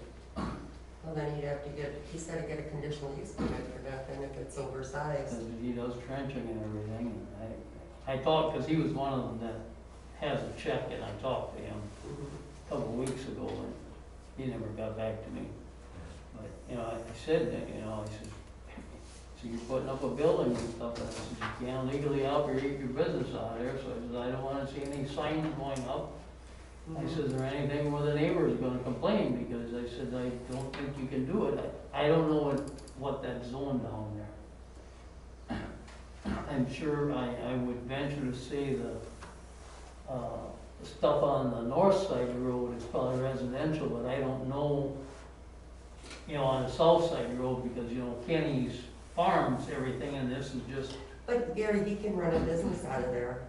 Well, then he's gotta get a conditional use permit for that, then if it's oversized. Because he does trenching and everything, and I talked, because he was one of them that has a check, and I talked to him a couple of weeks ago, and he never got back to me. But, you know, I said that, you know, I said, so you're putting up a building and stuff, and I said, you can't legally operate your business out there, so I said, I don't wanna see any signs going up. I said, is there anything where the neighbor is gonna complain, because I said, I don't think you can do it. I don't know what that's zone down there. I'm sure I would venture to say the stuff on the north side of the road is probably residential, but I don't know, you know, on the south side of the road, because, you know, Kenny's farms, everything in this is just, But Gary, he can run a business out of there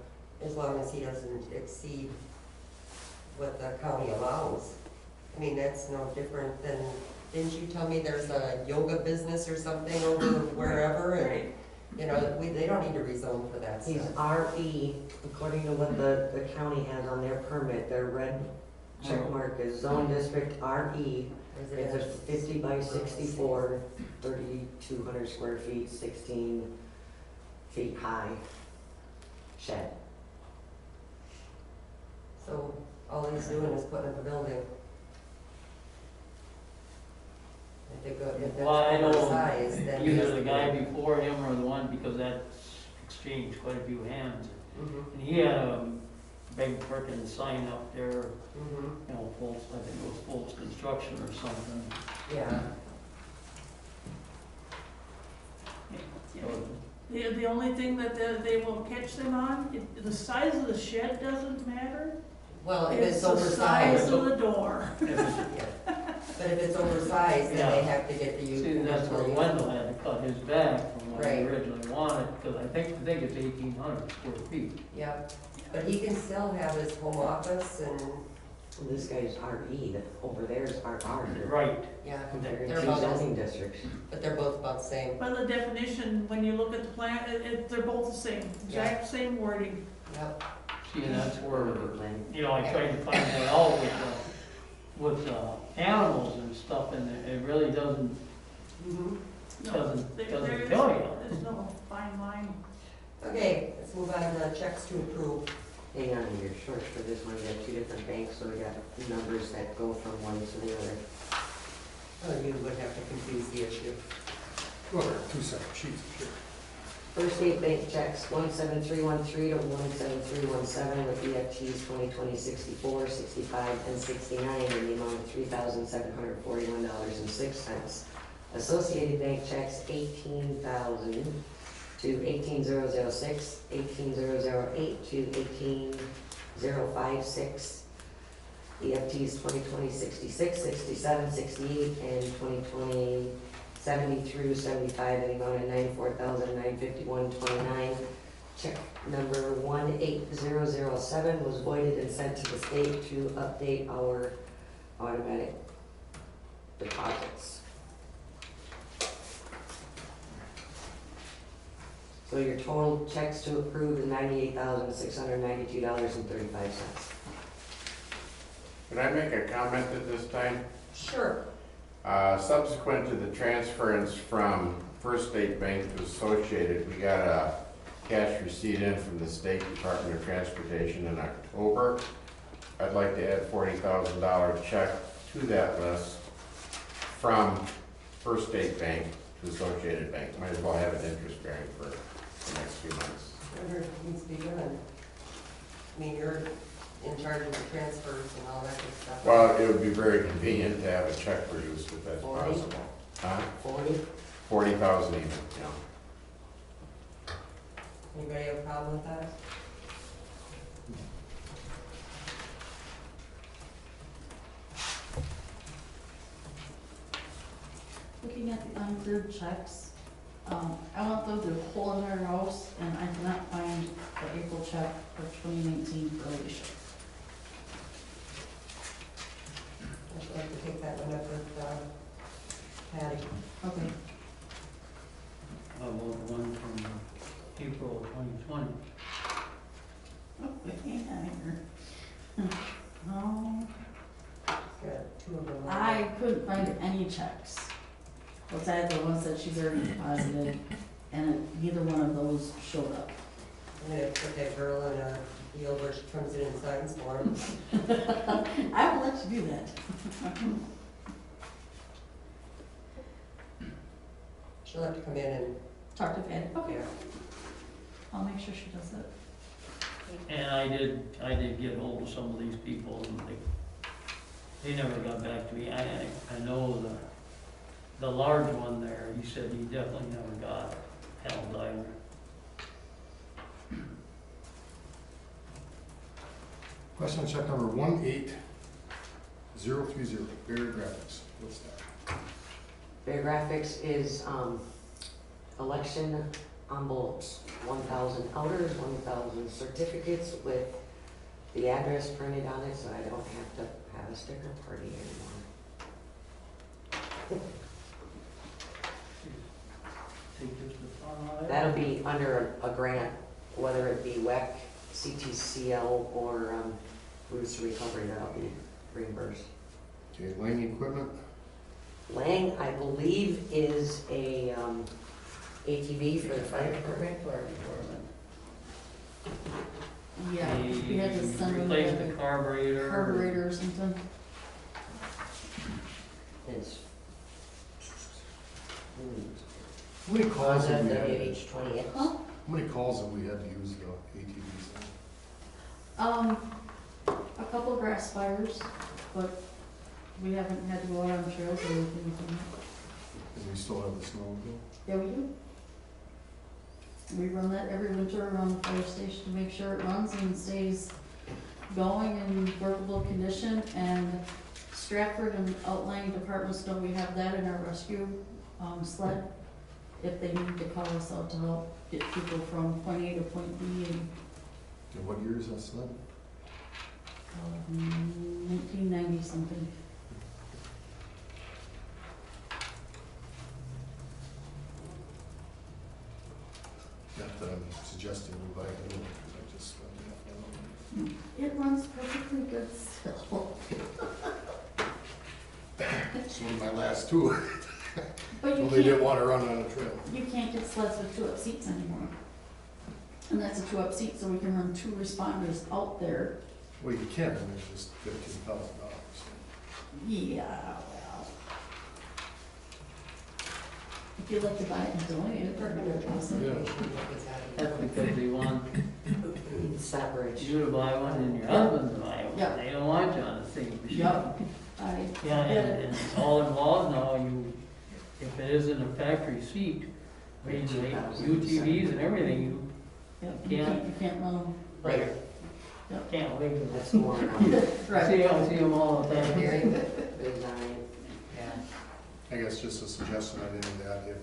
as long as he doesn't exceed what the county allows. I mean, that's no different than, didn't you tell me there's a yoga business or something over wherever? And, you know, they don't need to rezone for that He's stuff. RE, according to what the county has on their permit, their red check mark is zone district RE. It's a 50 by 64, 3,200 square feet, 16 feet high shed. So all he's doing is putting up a building. If well, I that's know oversized, then. he has either the to guy go. before him or the one, because that's exchanged quite a few hands. Mhm, And he had a big frickin' sign up there, mhm, you know, Foltz, I think it was Foltz Construction or something. yeah. So, The only thing that they will catch them on, the size of the shed doesn't matter. Well, if It's it's the size oversized, of the door. yeah. But if it's oversized, then they Yeah. have to get the use. See, that's where Wendell had to cut his back from what he Right. originally wanted, because I think it's 1,800 square feet. Yep, but he can still have his home office and, This guy's RE, that over there is RR. Right. yeah, They're in they're two about, zoning districts. but they're both about the same. By the definition, when you look at the plan, they're both the same, exact same wording. Yep, See, and that's where, you know, I tried to find that out with animals and stuff, and it really doesn't mhm. No, Doesn't there tell is- you. There's no fine line. Okay, let's move on to checks to approve. Hang on, you're short for this one, we got two different banks, so we got numbers that go from one to the other. Oh, you would have to confuse the issue. Well, there are two separate sheets, sure. First State Bank checks 17313 to 17317 with EFTs 2020 64, 65, and 69 in the amount of $3,741.06. Associated Bank checks 18,000 to 18006, 18008 to 18056. EFTs 2020 66, 67, 68, and 2020 70 through 75 in the amount of $94,951.29. Check number 18007 was voided and sent to the state to update our automatic deposits. So your total checks to approve is $98,692.35. Can I make a comment at this time? Sure. Subsequent to the transference from First State Bank to Associated, we got a cash receipt in from the State Department of Transportation in October. I'd like to add $40,000 check to that list from First State Bank to Associated Bank. Might as well have it interest bearing for the next few months. Whatever needs to be done. I mean, you're in charge of the transfers and all that good stuff. Well, it would be very convenient to have a check produced if that's 40? possible. Huh? 40? 40,000 even, yeah. Anybody have a problem with that? Looking at the uncleared checks, I went through the whole entire house and I did not find the April check for 2019 for Alicia. I'd like to take that one up with Patty. Okay. How about the one from April 2020? couldn't find any checks. Besides the ones that she's already deposited, and neither one of those showed up. I'm gonna put that girl in a deal where she comes in and signs for him. I will let you do that. She'll have to come in and, Talk to Fanny. Okay. yeah. I'll make sure she does it. And I did get hold of some of these people, and they never got back to me. I know the large one there, he said he definitely never got held either. Question on check number 18030, Bear Graphics, what's that? Bear Graphics is, election envelopes, 1,000 elders, 1,000 certificates with the address printed on it, so I don't have to have a sticker party anymore. Take just the fun out of it. That'll be under a grant, whether it be WEC, CTCL, or Roots Recovery, that'll be reimbursed. Okay, Lang Equipment, Lang, I believe, is a ATV for the fire department. Fire department. Yeah, we had to send them Replace the the carburetor. carburetor or something. It's how many calls Honda have we had? WH-28. Huh? How many calls have we had to use the ATVs in? A couple grass fires, but we haven't had to go out on trails or anything like that. And we still have the snowmobile? Yeah, we do. We run that every winter around the fire station to make sure it runs and stays going in workable condition. And Stratford and outlying departments know we have that in our rescue sled. If they need to call us out to help get people from point A to point B in And what year is that sled? 1990 something. Not that I'm suggesting we buy a new one, because I just spent that. It runs perfectly good still. So my last two, But you well, they can't, didn't want to run on the trail. you can't get sleds with 2-up seats anymore. And that's a 2-up seat, so we can run 2 responders out there. Well, you can, and it's just $15,000. Yeah, well. If you'd like to buy it and donate it, that'd be awesome. Yeah. That's because they want Separate. you to buy one and your husband to buy one. Yeah. They don't want you on the same machine. Yep. Yeah, and it's all in laws now, if it isn't a factory seat, means like UTVs and everything, you Yep, Yeah. you can't run them. Right, can't wait to that's more, I see them all the time. very design. I guess just a suggestion on any of that, if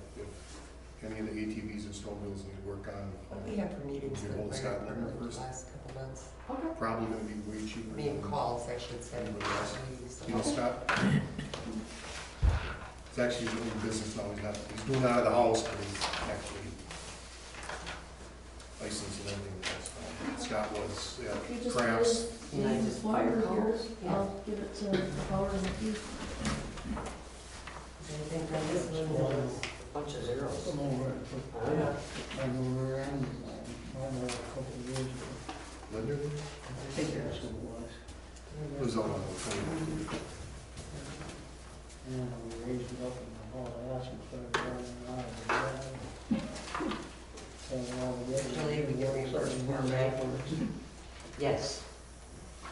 any of the ATVs and snowmobiles need work on, What we have for meetings You for the hold fire Scott department Lemon the first. last couple months. Okay. probably gonna be way cheaper. I mean, than- calls, I should say. Anybody else? So- You know Scott? He's actually doing business now, he's doing it out of the house, but he's actually licensed and everything else. Scott was You at just Crafts. give James Wire here, I'll give it to the power of the few. Anything from this one? Bunch of zeros. Come over and put Oh, yeah. one over and one a couple of years ago. Linder? I think that's what it was. It was on the 20. And we raised it up in the hall, I asked him to put it down out of the ground. And all the others- Usually we get reimbursed for, right? Yes,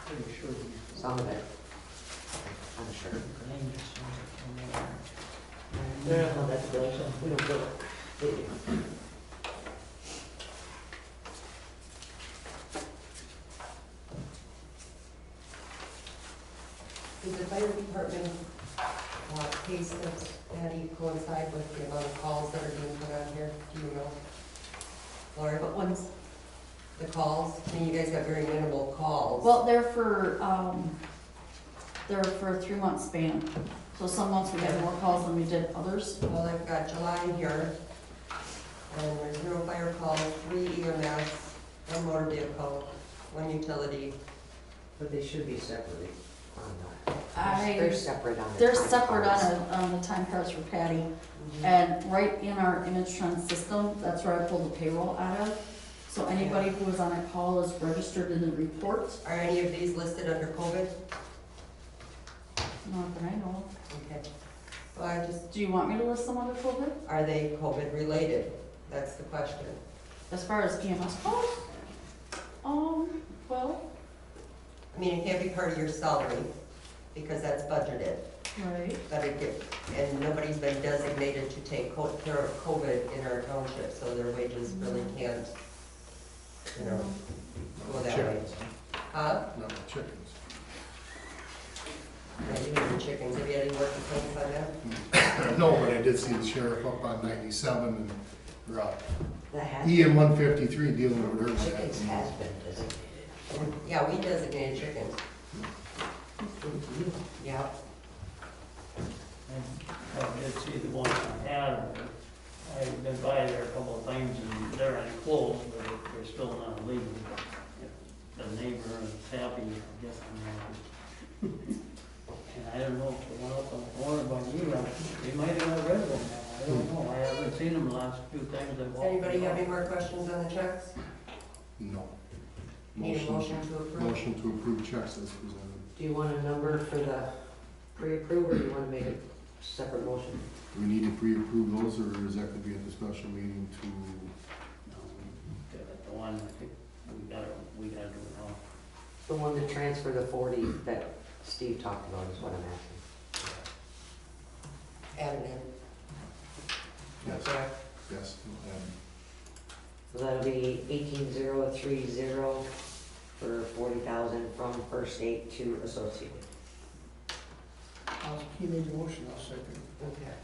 Pretty sure he's. some of it. I'm sure. Name just says it on there. No, that's good. We don't do it. They do. Does the fire department pay slips, Patty, coincide with the amount of calls that are being put on here? Do you know? Laura, what ones? The calls? I mean, you guys have very minimal calls. Well, they're for a 3-month span. So some months we had more calls than we did others. Well, I've got July here, and there's 0 fire calls, 3 EMS, 1 motor vehicle, 1 utility. But they should be separate on that. They're separate on the They're time separate cards. on the time cards for Patty, Mhm. and right in our image trend system, that's where I pull the payroll out of. So anybody who was on a call is registered in the report, Are any of these listed under COVID? not that I know of. Okay. Well, I just, Do you want me to list some under COVID? are they COVID related? That's the question. As far as EMS calls? Well, I mean, it can't be part of your salary because that's budgeted. right. But it get, and nobody's been designated to take care of COVID in our township, so their wages really can't, you know, go that way. Chickens, not chickens. Yeah, you need the chickens. Have you had any work complaints on that? No, but I did see the sheriff up on 97 and we're up. That has, EM 153 dealing with her. chickens has been designated. Yeah, we designated chickens. Yeah. I did see the one I had, I've been by there a couple of times and they're enclosed, but they're still not legal. If the neighbor is happy, I guess I'm happy. And I don't know if the one up on the corner by you, they might have got rid of them now, I don't know, I haven't seen them the last few times I've walked. Anybody have any more questions on the checks? No. Need a motion to approve? Motion to approve checks as presented. Do you want a number for the pre-approve, or do you want to make a separate motion? Do we need to pre-approve those, or is that going to be at the special meeting to? The one, I think, we gotta do it now. The one to transfer the 40 that Steve talked about is what I'm asking. Add it in. Yes. Correct. Yes. So that'll be 18030 for 40,000 from First State to Associated. He made the motion, I'll second. Okay.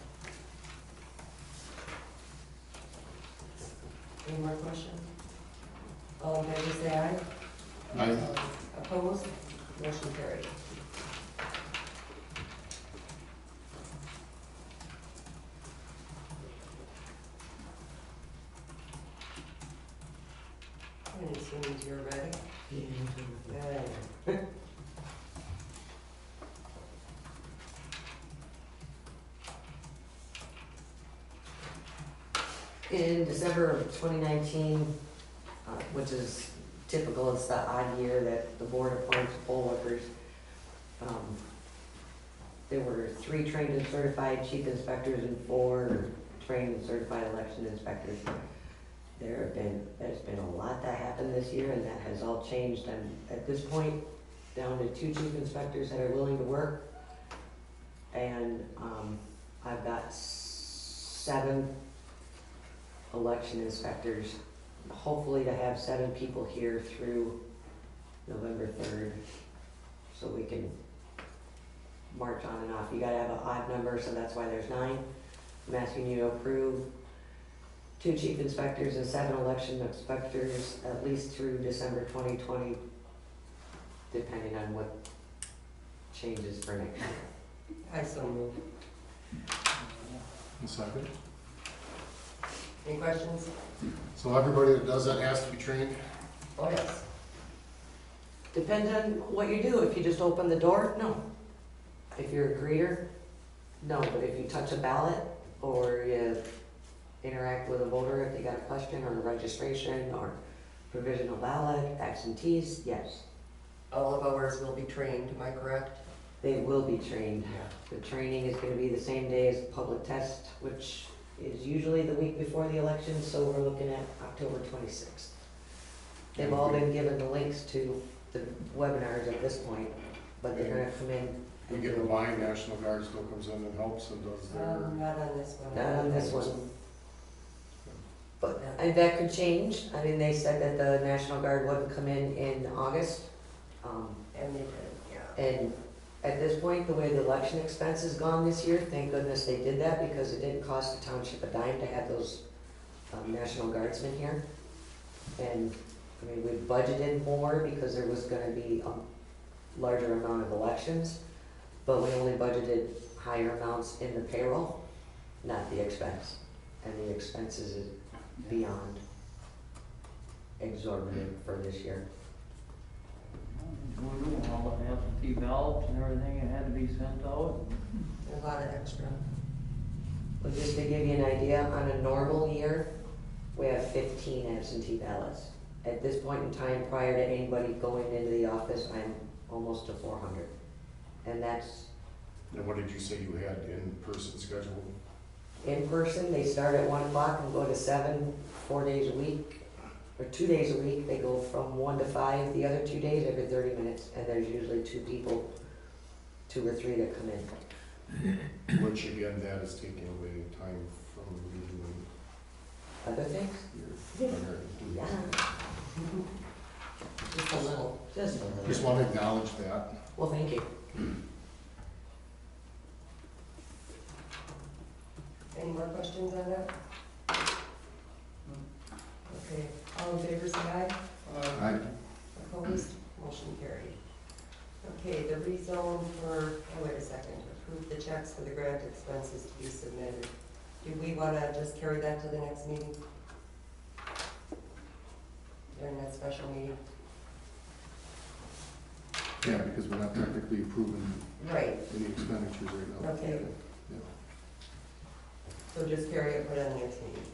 Any more questions? All in favor, say aye. Aye. Opposed? Motion carried. And as soon as you're ready. Good. In December of 2019, which is typical, it's the odd year that the board appoints poll workers. There were 3 trained and certified chief inspectors and 4 trained and certified election inspectors. There's been a lot that happened this year, and that has all changed. I'm, at this point, down to 2 chief inspectors that are willing to work. And I've got 7 election inspectors, hopefully to have 7 people here through November 3rd, so we can march on and off. You gotta have an odd number, so that's why there's 9. I'm asking you to approve 2 chief inspectors and 7 election inspectors, at least through December 2020, depending on what changes for next year. I so move. A second. Any questions? So everybody that does that has to be trained? Oh, yes. Depends on what you do. If you just open the door, no. If you're a greeter, no. But if you touch a ballot or you interact with a voter if they got a question or a registration or provisional ballot, absentees, yes. All of ours will be trained, am I correct? They will be trained. The training is gonna be the same day as the public test, which is usually the week before the election, so we're looking at October 26th. They've all been given the links to the webinars at this point, but they're gonna come in. We get in line, National Guard still comes in and helps and does their. Not on this one. Not on this one. But, and that could change. I mean, they said that the National Guard wouldn't come in August. And they did, yeah. And at this point, the way the election expense has gone this year, thank goodness they did that, because it didn't cost the township a dime to have those National Guardsmen here. And, I mean, we budgeted more because there was gonna be a larger amount of elections, but we only budgeted higher amounts in the payroll, not the expense. And the expenses is beyond exorbitant for this year. voodoo, all the absentee ballots and everything, it had to be sent out. A lot of extra. Well, just to give you an idea, on a normal year, we have 15 absentee ballots. At this point in time, prior to anybody going into the office, I'm almost to 400. And that's And what did you say you had in person scheduled? in person, they start at 1 o'clock and go to 7, 4 days a week, or 2 days a week. They go from 1 to 5 the other 2 days, every 30 minutes, and there's usually 2 people, 2 or 3 that come in. Which again, that is taking away time from redoing Other things? your American duties. Yeah, Just a little. just a little. Just want to acknowledge that. Well, thank you. Any more questions on that? Okay, all in favor, say aye. Aye. Opposed? Motion carried. Okay, the rezone for, oh, wait a second, approve the checks for the grant expenses to be submitted. Do we want to just carry that to the next meeting? During that special meeting? Yeah, because we're not technically approving Right, any expenditures right now. okay. Yeah. So just carry it, put it on the next meeting.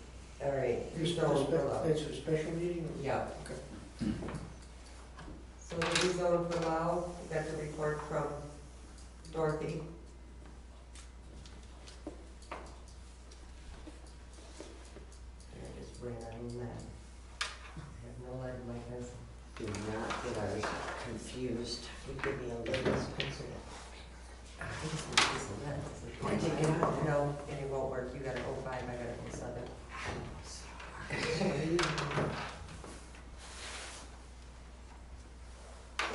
All right, It's rezone for Lau. a special meeting? Yeah. Okay. So the rezone for Lau, we got the report from Dorothy. I just ran out of lead. I have no lead in my pencil. Do not get ours confused. You give me a latest pencil. I just need a piece of lead. I take it out. No, it won't work. You got an 05, I got an 07.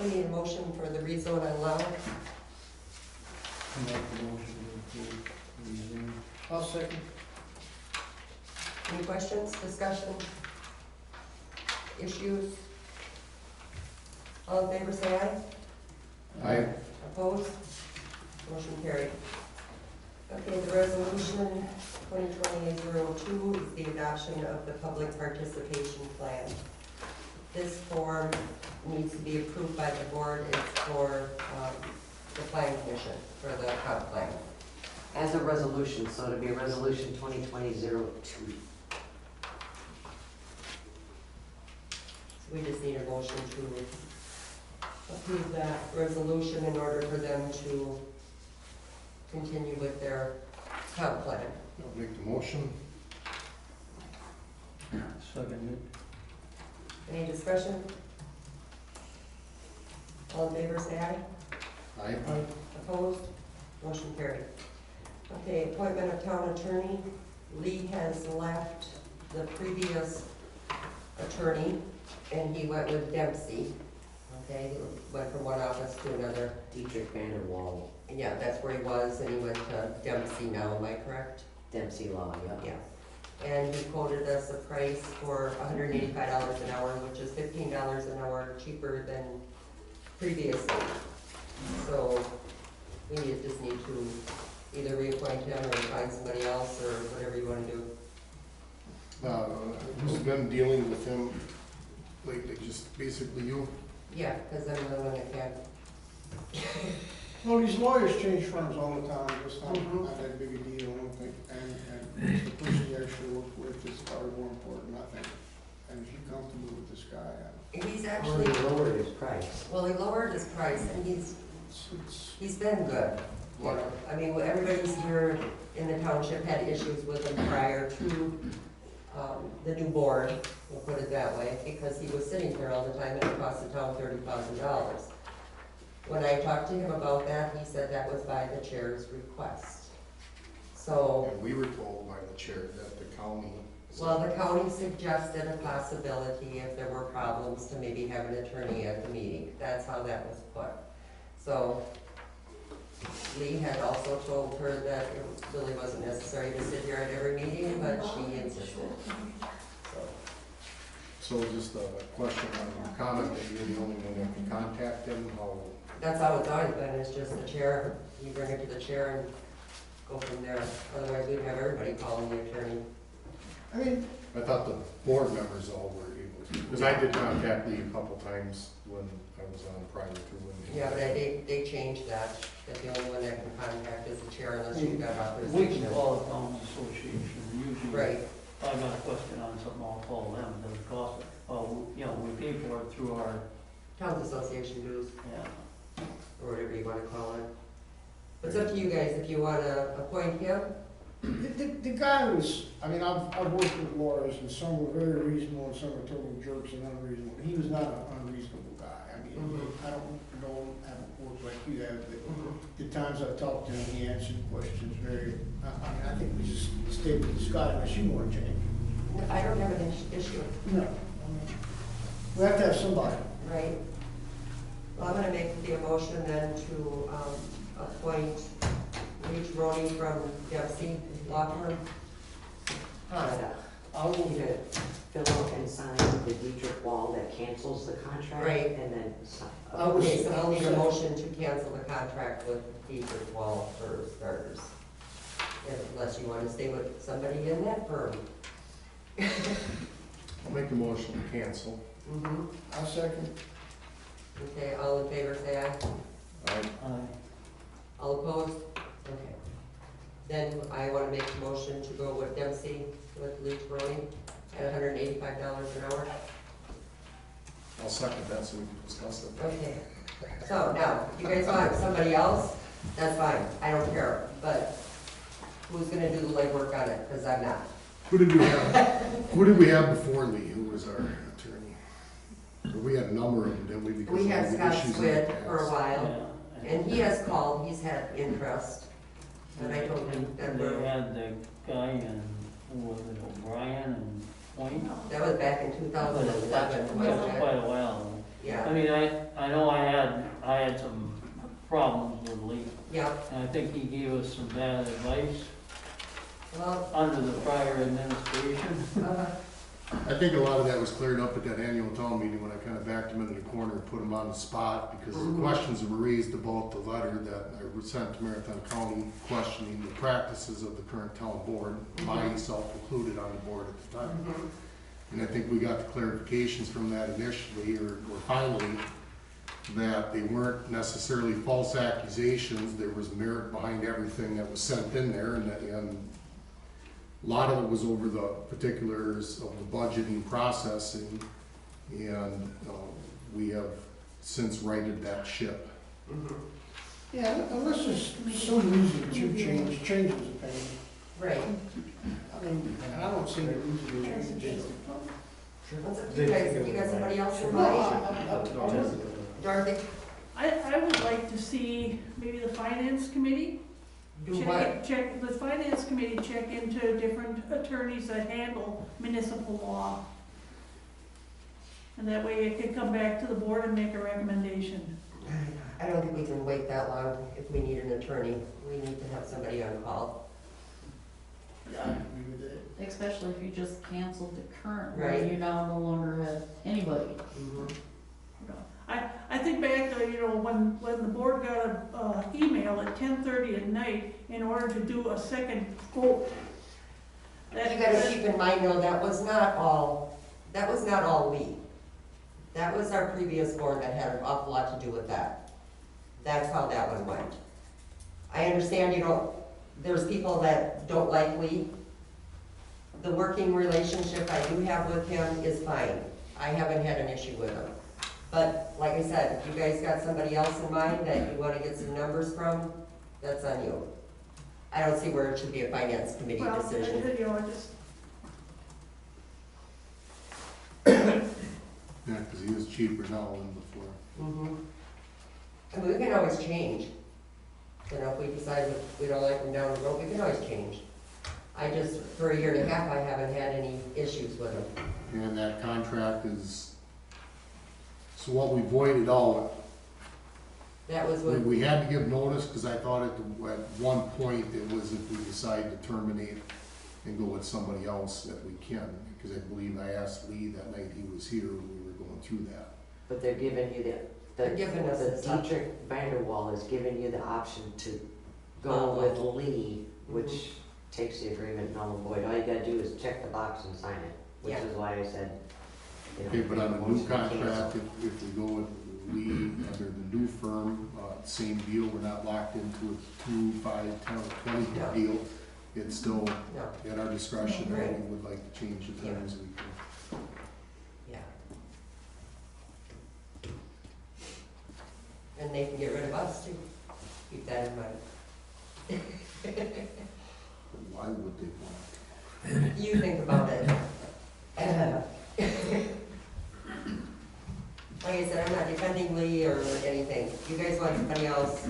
We need a motion for the rezone on Lau. Make the motion to approve the rezone. I'll second. Any questions, discussion, issues? All in favor, say aye. Aye. Opposed? Motion carried. Okay, the resolution 2020-02 is the adoption of the public participation plan. This form needs to be approved by the board. It's for the plan commission, for the comp plan. As a resolution, so it'll be resolution 2020-02. So we just need a motion to approve that resolution in order for them to continue with their comp plan. I'll make the motion. Second Any discussion? All in favor, say aye. Aye. Opposed? Motion carried. Okay, appointment of town attorney. Lee has left the previous attorney, and he went with Dempsey. Okay, he went from one office to another. Dietrich Vanderwall, Yeah, that's where he was, and he went to Dempsey now, am I correct? Dempsey Law, yep. Yeah. And he quoted us a price for $185 an hour, which is $15 an hour cheaper than previously. So we just need to either reappoint him or find somebody else or whatever you want to do. Who's been dealing with him lately? Just basically you? Yeah, because I'm the one that can. Well, these lawyers change firms all the time, it's not, Mhm. not that big a deal, I don't think, and the person you actually work with is probably more important, I think. And if you're comfortable with this guy, He's Well, actually, he lowered his price. well, he lowered his price and he's been good. You know, I mean, everybody's here in the township had issues with him prior to the new board, we'll put it that way, because he was sitting here all the time and it cost the town $30,000. When I talked to him about that, he said that was by the chair's request. So, And we were told by the chair that the county. well, the county suggested a possibility if there were problems to maybe have an attorney at the meeting. That's how that was put. So Lee had also told her that it really wasn't necessary to sit here at every meeting, but she insisted. So just a question on your comment that you're the only one that can contact him, how, That's how it's always been, it's just the chair, you bring it to the chair and go from there. Otherwise, we'd have everybody calling the attorney. I mean, I thought the board members all were able to, because I did contact Lee a couple times when I was on prior to when. Yeah, but they changed that the only one that can contact is the chair unless you've got We authorization. can call the town association, usually. Right, If I got a question on something, I'll call them, it doesn't cost it. Well, you know, we pay for it through our, towns association dues, yeah. or whatever you wanna call it. It's up to you guys if you wanna appoint him. The guy was, I mean, I've worked with lawyers, and some were very reasonable, and some were total jerks and unreasonable. He was not an unreasonable guy. I mean, I don't know, haven't worked like you have, but the times I've talked to him, he answered questions very, I mean, I think we just stay with Scott unless you want to change. I don't have an issue, No. We have to have somebody. right? Well, I'm gonna make the motion then to, appoint Reach Roney from Dempsey Law Firm. I'll need to fill out and sign the Dietrich wall that cancels the contract. Right. And then sign. Okay, so I'll need a motion to cancel the contract with Dietrich Wall for starters. Unless you wanna stay with somebody in that firm. I'll make a motion to cancel. I'll second. Okay, all in favor, say aye. I All opposed? Okay. Then I want to make a motion to go with Dempsey with Leach Brewing at $185 an hour. I'll second that so we can discuss it. Okay. So now, if you guys want somebody else, that's fine. I don't care. But who's going to do the legwork on it? Because I'm not. Who did we have before Lee? Who was our attorney? We had a number of them, didn't we? Because We had of the Scott issues in the Squid for a past. while. yeah. And he has called. He's had interest. And I told him that They had the guy in, who was it, O'Brien and Point? that was back in 2011. That's wasn't it? quite a while. Yeah. I mean, I know I had some problems with Lee, Yeah. and I think he gave us some bad advice Well, under the prior administration. I think a lot of that was cleared up at that annual town meeting when I kind of backed him into the corner and put him on the spot because the questions that were raised about the letter that I sent to Marathon County questioning the practices of the current town board, myself included on the board at the time. And I think we got the clarifications from that initially, or finally, that they weren't necessarily false accusations, there was merit behind everything that was sent in there, and a lot of it was over the particulars of the budgeting processing, and we have since righted that ship. Yeah, unless there's some reason to change the opinion. right. I mean, I don't see any reason to change it. What's up to you guys? You got somebody else in No, mind? Dorothy? I would like to see maybe the finance committee Do what? check, the finance committee check into different attorneys that handle municipal law. And that way it can come back to the board and make a recommendation. I don't think we can wait that long if we need an attorney. We need to have somebody on call. Yeah, I agree with that. Especially if you just canceled the current Right. one, you now no longer have anybody. I think back to, when the board got a email at 10:30 at night in order to do a second quote. You gotta keep in mind, though, that was not all we. That was our previous board that had an awful lot to do with that. That's how that one went. I understand, there's people that don't like Lee. The working relationship I do have with him is fine. I haven't had an issue with him. But like I said, if you guys got somebody else in mind that you wanna get some numbers from, that's on you. I don't see where it should be a finance committee Well, decision. Yeah, because he is cheaper now than before. I mean, we can always change. If we decide that we don't like them down the road, we can always change. I just, for a year and a half, I haven't had any issues with them. And that contract is, so what we voided out, That was what, we had to give notice, because I thought at one point it was if we decide to terminate and go with somebody else that we can, because I believe I asked Lee that night he was here when we were going through that. But they're giving you They're giving us this option. Dietrich Vanderwall is giving you the option to go with Lee, which takes the agreement null and void. All you gotta do is check the box and sign it. which Yeah. is why I said, you know. Okay, but on the new motion to cancel. contract, if we go with under the new firm, same deal, we're not locked into a 2, 5, 10, or 20 No. deal. It's still No, at our discretion, Right. and we would like to change the terms, we can. yeah. And they can get rid of us too. Keep that in mind. Why would they want? You think about it. Like I said, I'm not defending Lee or anything. You guys want somebody else,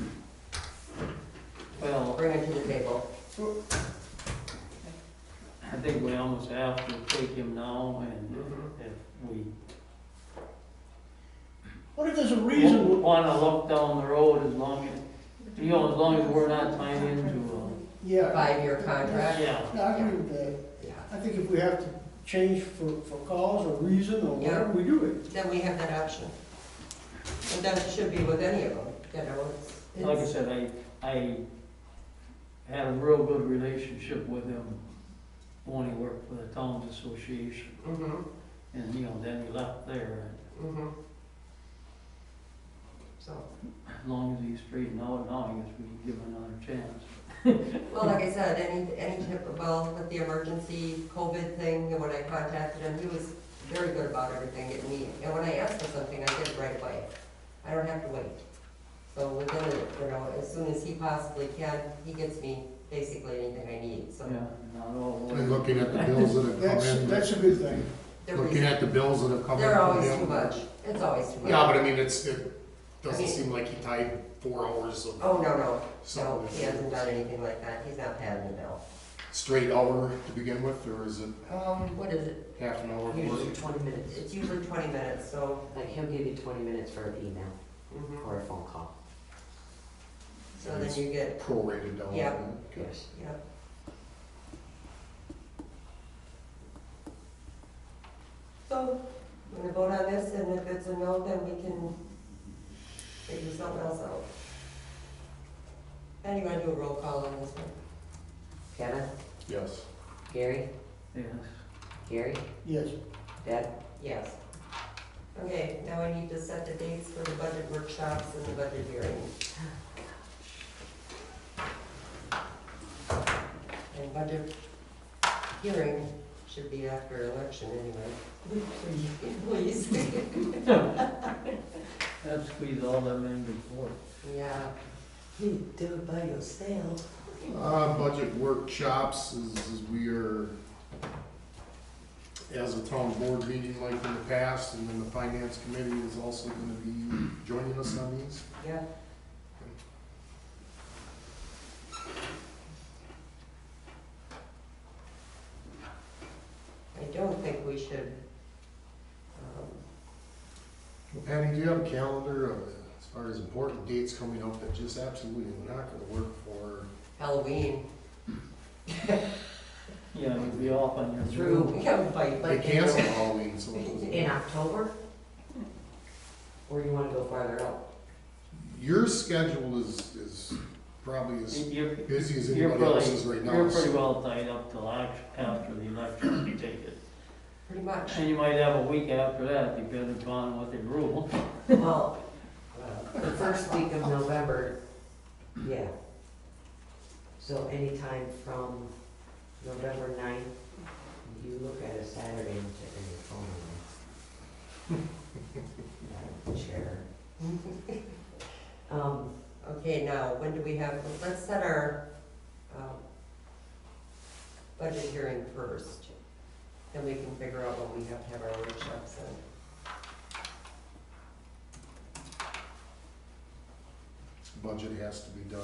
Well, bring it to the table. I think we almost have to take him now, and if we What if there's a reason? wanna look down the road, as long as, you know, as long as we're not tied into Yeah, 5-year contract. yeah. no, I agree with that. Yeah. I think if we have to change for cause or reason or whatever, we do it. Then we have that option. And that should be with any of them, you know, Like I it's, said, I had a real good relationship with him when he worked for the Towns Association, and, you know, then he left there, So, as long as he's straightened out now, I guess we can give him another chance. well, like I said, any tip, well, with the emergency COVID thing, and when I contacted him, he was very good about everything, and and when I asked for something, I did it right away. I don't have to wait. So within, you know, as soon as he possibly can, he gets me basically anything I need, so. Yeah, not all the way. And looking at the bills that have come in, That's a good thing. they're looking reason- at the bills that have come in. They're from always him. too much. It's always too much. Yeah, but I mean, it doesn't I mean- seem like he tied 4 hours of Oh, no, no, something. he hasn't done anything like that. He's not padding the bill. Straight hour to begin with, or is it What is it? half an hour? Usually 20 minutes. It's usually 20 minutes, so. Like, he'll give you 20 minutes for an email Mhm. or a phone call. So then you get, Prorated down. Yeah. Okay. Yes. yep. So, we're gonna vote on this, and if it's a no, then we can figure something else out. And you wanna do a roll call on this one? Kevin? Yes. Gary? Yes. Gary? Yes. Deb? Yes. Okay, now I need to set the dates for the budget workshops and the budget hearing. And budget hearing should be after election anyway. Please. Let's squeeze all them in before. Yeah. You do it by yourself. Budget workshops is we are, as a town board meeting like in the past, and then the finance committee is also gonna be joining us on these. Yeah. I don't think we should, Well, Patty, do you have a calendar of, as far as important dates coming up that just absolutely not gonna work for? Halloween. Yeah, we'd be off on your. Through- We can fight, They but. canceled Halloween, so it was- In October? Or you wanna go farther out? your schedule is probably as You're, busy as you're anybody else's right pretty, now. you're pretty so- well tied up till after the election, you take it. Pretty much. And you might have a week after that, depending upon what they rule. Well, the first week of November, yeah. So anytime from November 9th, you look at a Saturday and check on your phone. Chair. Okay, now, when do we have, let's set our, budget hearing first. Then we can figure out when we have to have our workshops in. Budget has to be done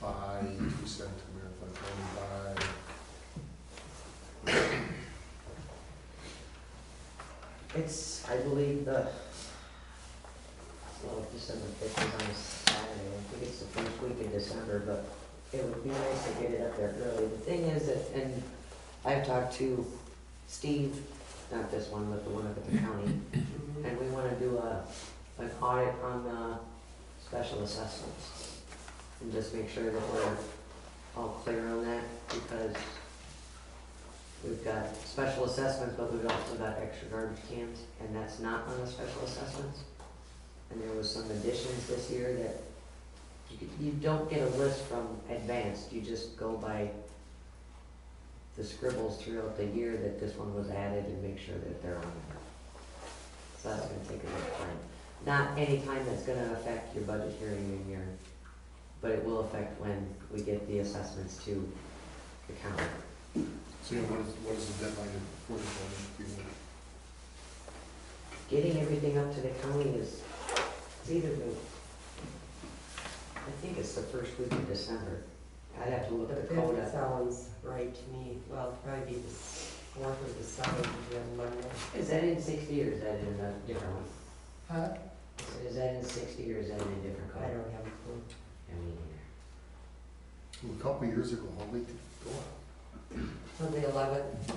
by, we sent to Marathon County by, It's, I believe well, December 5th is on a Saturday, I think it's the first week of December, but it would be nice to get it up there early. The thing is that, and I've talked to Steve, not this one, but the one up at the county, and we wanna do an audit on the special assessments. And just make sure that we're all clear on that, because we've got special special assessments, but we've also got extra garbage cans, and that's not on the special assessments. And there was some additions this year that you don't get a list from advanced, you just go by the scribbles throughout the year that this one was added and make sure that they're on there. So that's gonna take a little time. Not any time that's gonna affect your budget hearing in your, but it will affect when we get the assessments to the county. So what is the deadline for the voting? Getting everything up to the county is, it's either the, I think it's the first week of December. I'd have to look The at the code fifth up. sounds right to me. Well, it'll probably be the 4th or the 7th on Monday. Is that in 60 or is that in a different one? Huh? Is that in 60 or is that in a different I code? don't have a clue. I mean, A couple of years ago, how late did it go up? On the 11th.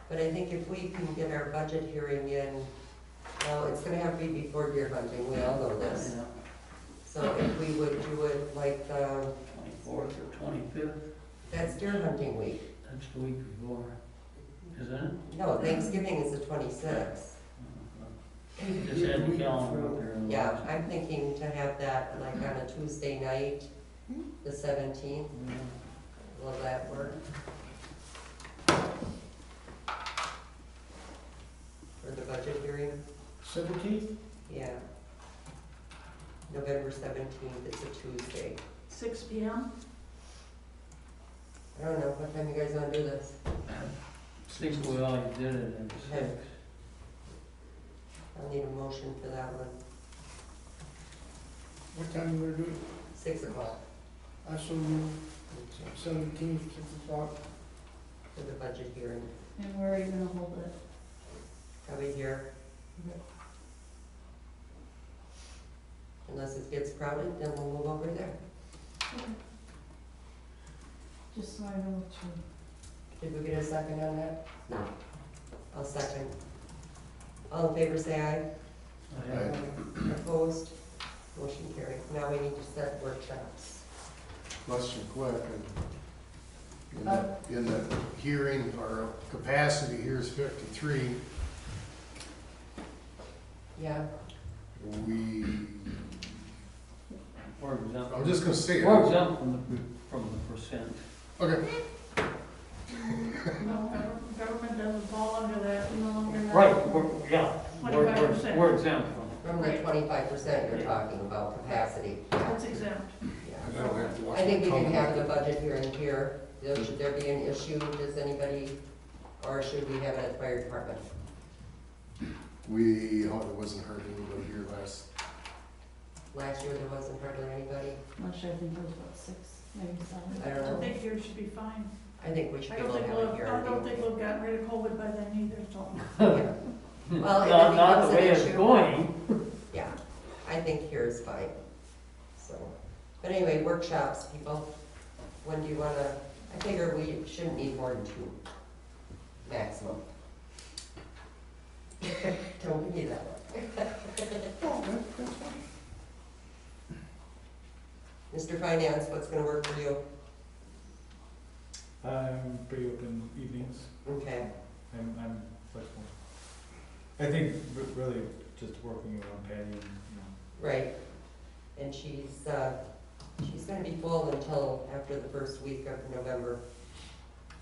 But I think if we can get our budget hearing in, well, it's gonna have to be before deer hunting, we all know this. Yeah, So if we would do it like, 24th or 25th, that's deer hunting week. that's the week before, isn't it? No, Thanksgiving is the 26th. Just add the calendar up there. Yeah, I'm thinking to have that like on a Tuesday night, the 17th. Will that work? For the budget hearing? 17th? Yeah. November 17th, it's a Tuesday. 6 PM? I don't know, what time you guys wanna do this? I think we always did it at 6. I'll need a motion for that one. What time you gonna do it? 6 o'clock I so move, 17th, 6 o'clock. for the budget hearing. And where are you gonna hold it? Probably here. Unless it gets crowded, then we'll move over there. Just so I know what to. Did we get a second on that? no. I'll second. All in favor, say aye. Aye. Opposed? Motion carried. Now we need to set workshops. Question quick, in the hearing, our capacity here is 53. Yeah, We, We're exempt. I'm just gonna say We're it. exempt from the percent. Okay, No, government doesn't fall under that. No longer not. Right, yeah, 25%. we're exempt from it. from the 25% you're talking about capacity. That's exempt. Yeah. I don't have to watch I think we my can have the comment. budget hearing here. Should there be an issue, does anybody, or should we have it at the fire department? It wasn't hurt anybody here last. Last year, there wasn't hardly anybody. Last year I think it was about 6, maybe 7. I don't I know. think yours should be fine. I think we should I be don't able to think have we'll, it here. I don't think we've gotten rid of COVID by then either, so. Yeah. Well, if it Not becomes the an way it's issue, going. yeah, I think here is fine. So, but anyway, workshops, people, when do you wanna, I figure we shouldn't need more than 2, maximum. Don't give me that one. Mr. Finance, what's gonna work for you? I'm pretty open evenings. Okay, I'm flexible. I think really just working around Patty and, right. And she's gonna be full until after the first week of November.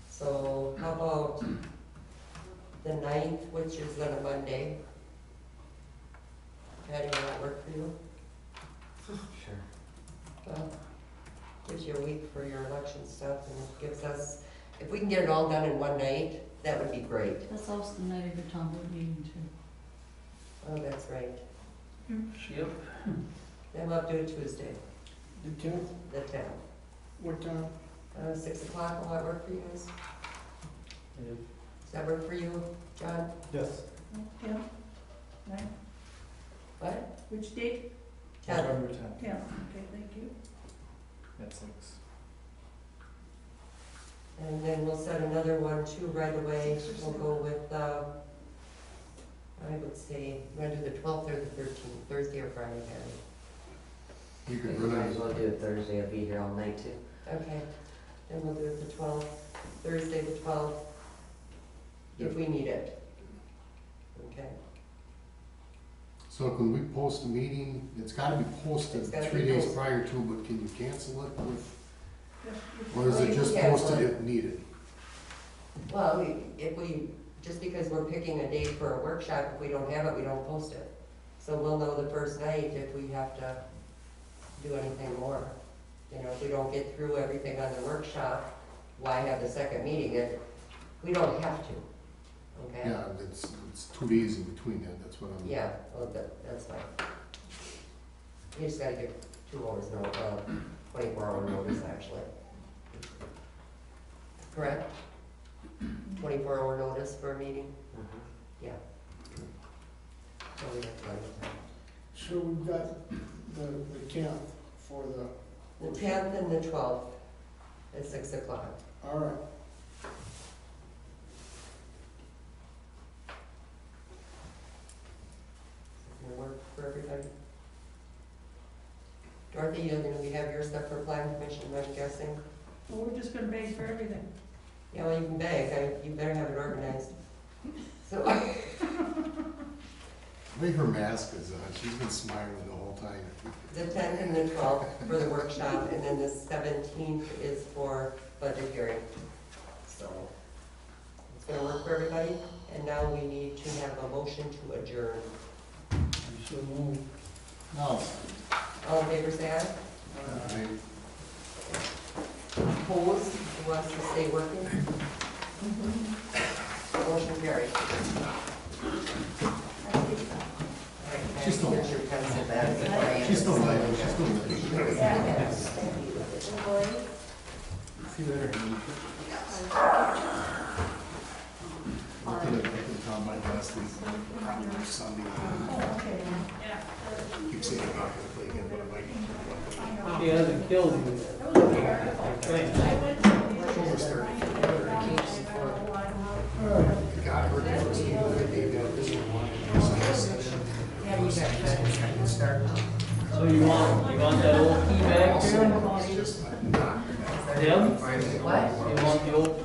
So how about the 9th, which is on a Monday? Patty, will that work for you? Sure. Well, gives you a week for your election stuff and it gives us, if we can get it all done in one night, that would be great. That's also the night of your town board meeting too. Oh, that's right. Yep. Then we'll have to do it Tuesday, The 10th, the 10th. what time? 6 o'clock, will that work for you guys? Yeah. Does that work for you, John? yes. Yeah. Right. What? Which date? 10th. November 10th 10th. Okay, thank you. at 6. And then we'll set another one too right away. We'll go with, I would say, we're gonna do the 12th or the 13th, Thursday or Friday, Patty. You could Might really, as well do it Thursday, I'll be here all night too. Okay, then we'll do it the 12th, Thursday the 12th. if we need it. Okay, So can we post a meeting? It's gotta be posted It's gotta 3 be days posted. prior to, but can you cancel it with, Just- or is Well, it you just can cancel posted it. if needed? well, just because we're picking a date for a workshop, if we don't have it, we don't post it. So we'll know the first night if we have to do anything more. You know, if we don't get through everything on the workshop, why have the second meeting? We don't have to, okay? Yeah, it's 2 days in between that, that's what I'm. Yeah, well, that's fine. You just gotta give 2 hours, 24-hour notice, actually. Correct? 24-hour notice for a meeting? Yeah. So we have plenty of time. So we've got the 10th for the. The 10th and the 12th at 6 o'clock. All right. Gonna work for everybody? Dorothy, you're gonna have your stuff for plan commission, I'm guessing? Well, we're just gonna beg for everything. Yeah, well, you can beg, you better have it organized. So, The way her mask is on, she's been smiling the whole time. the 10th and the 12th for the workshop, and then the 17th is for budget hearing. So, it's gonna work for everybody, and now we need to have a motion to adjourn. So move. No. All in favor, say aye. Opposed, who wants to stay working? Motion carried. She's still- Here's your pencil back. She's still living, she's still living. See you later. I can tell my desk is probably Sunday. Yeah. Keep saying I'm not gonna play again, but I might. She hasn't killed you yet. October 30th. God, her first meeting of the day, this one. Yeah, you got start. So you want that old key back here? It's just, I'm not. Deb? What? You want the old key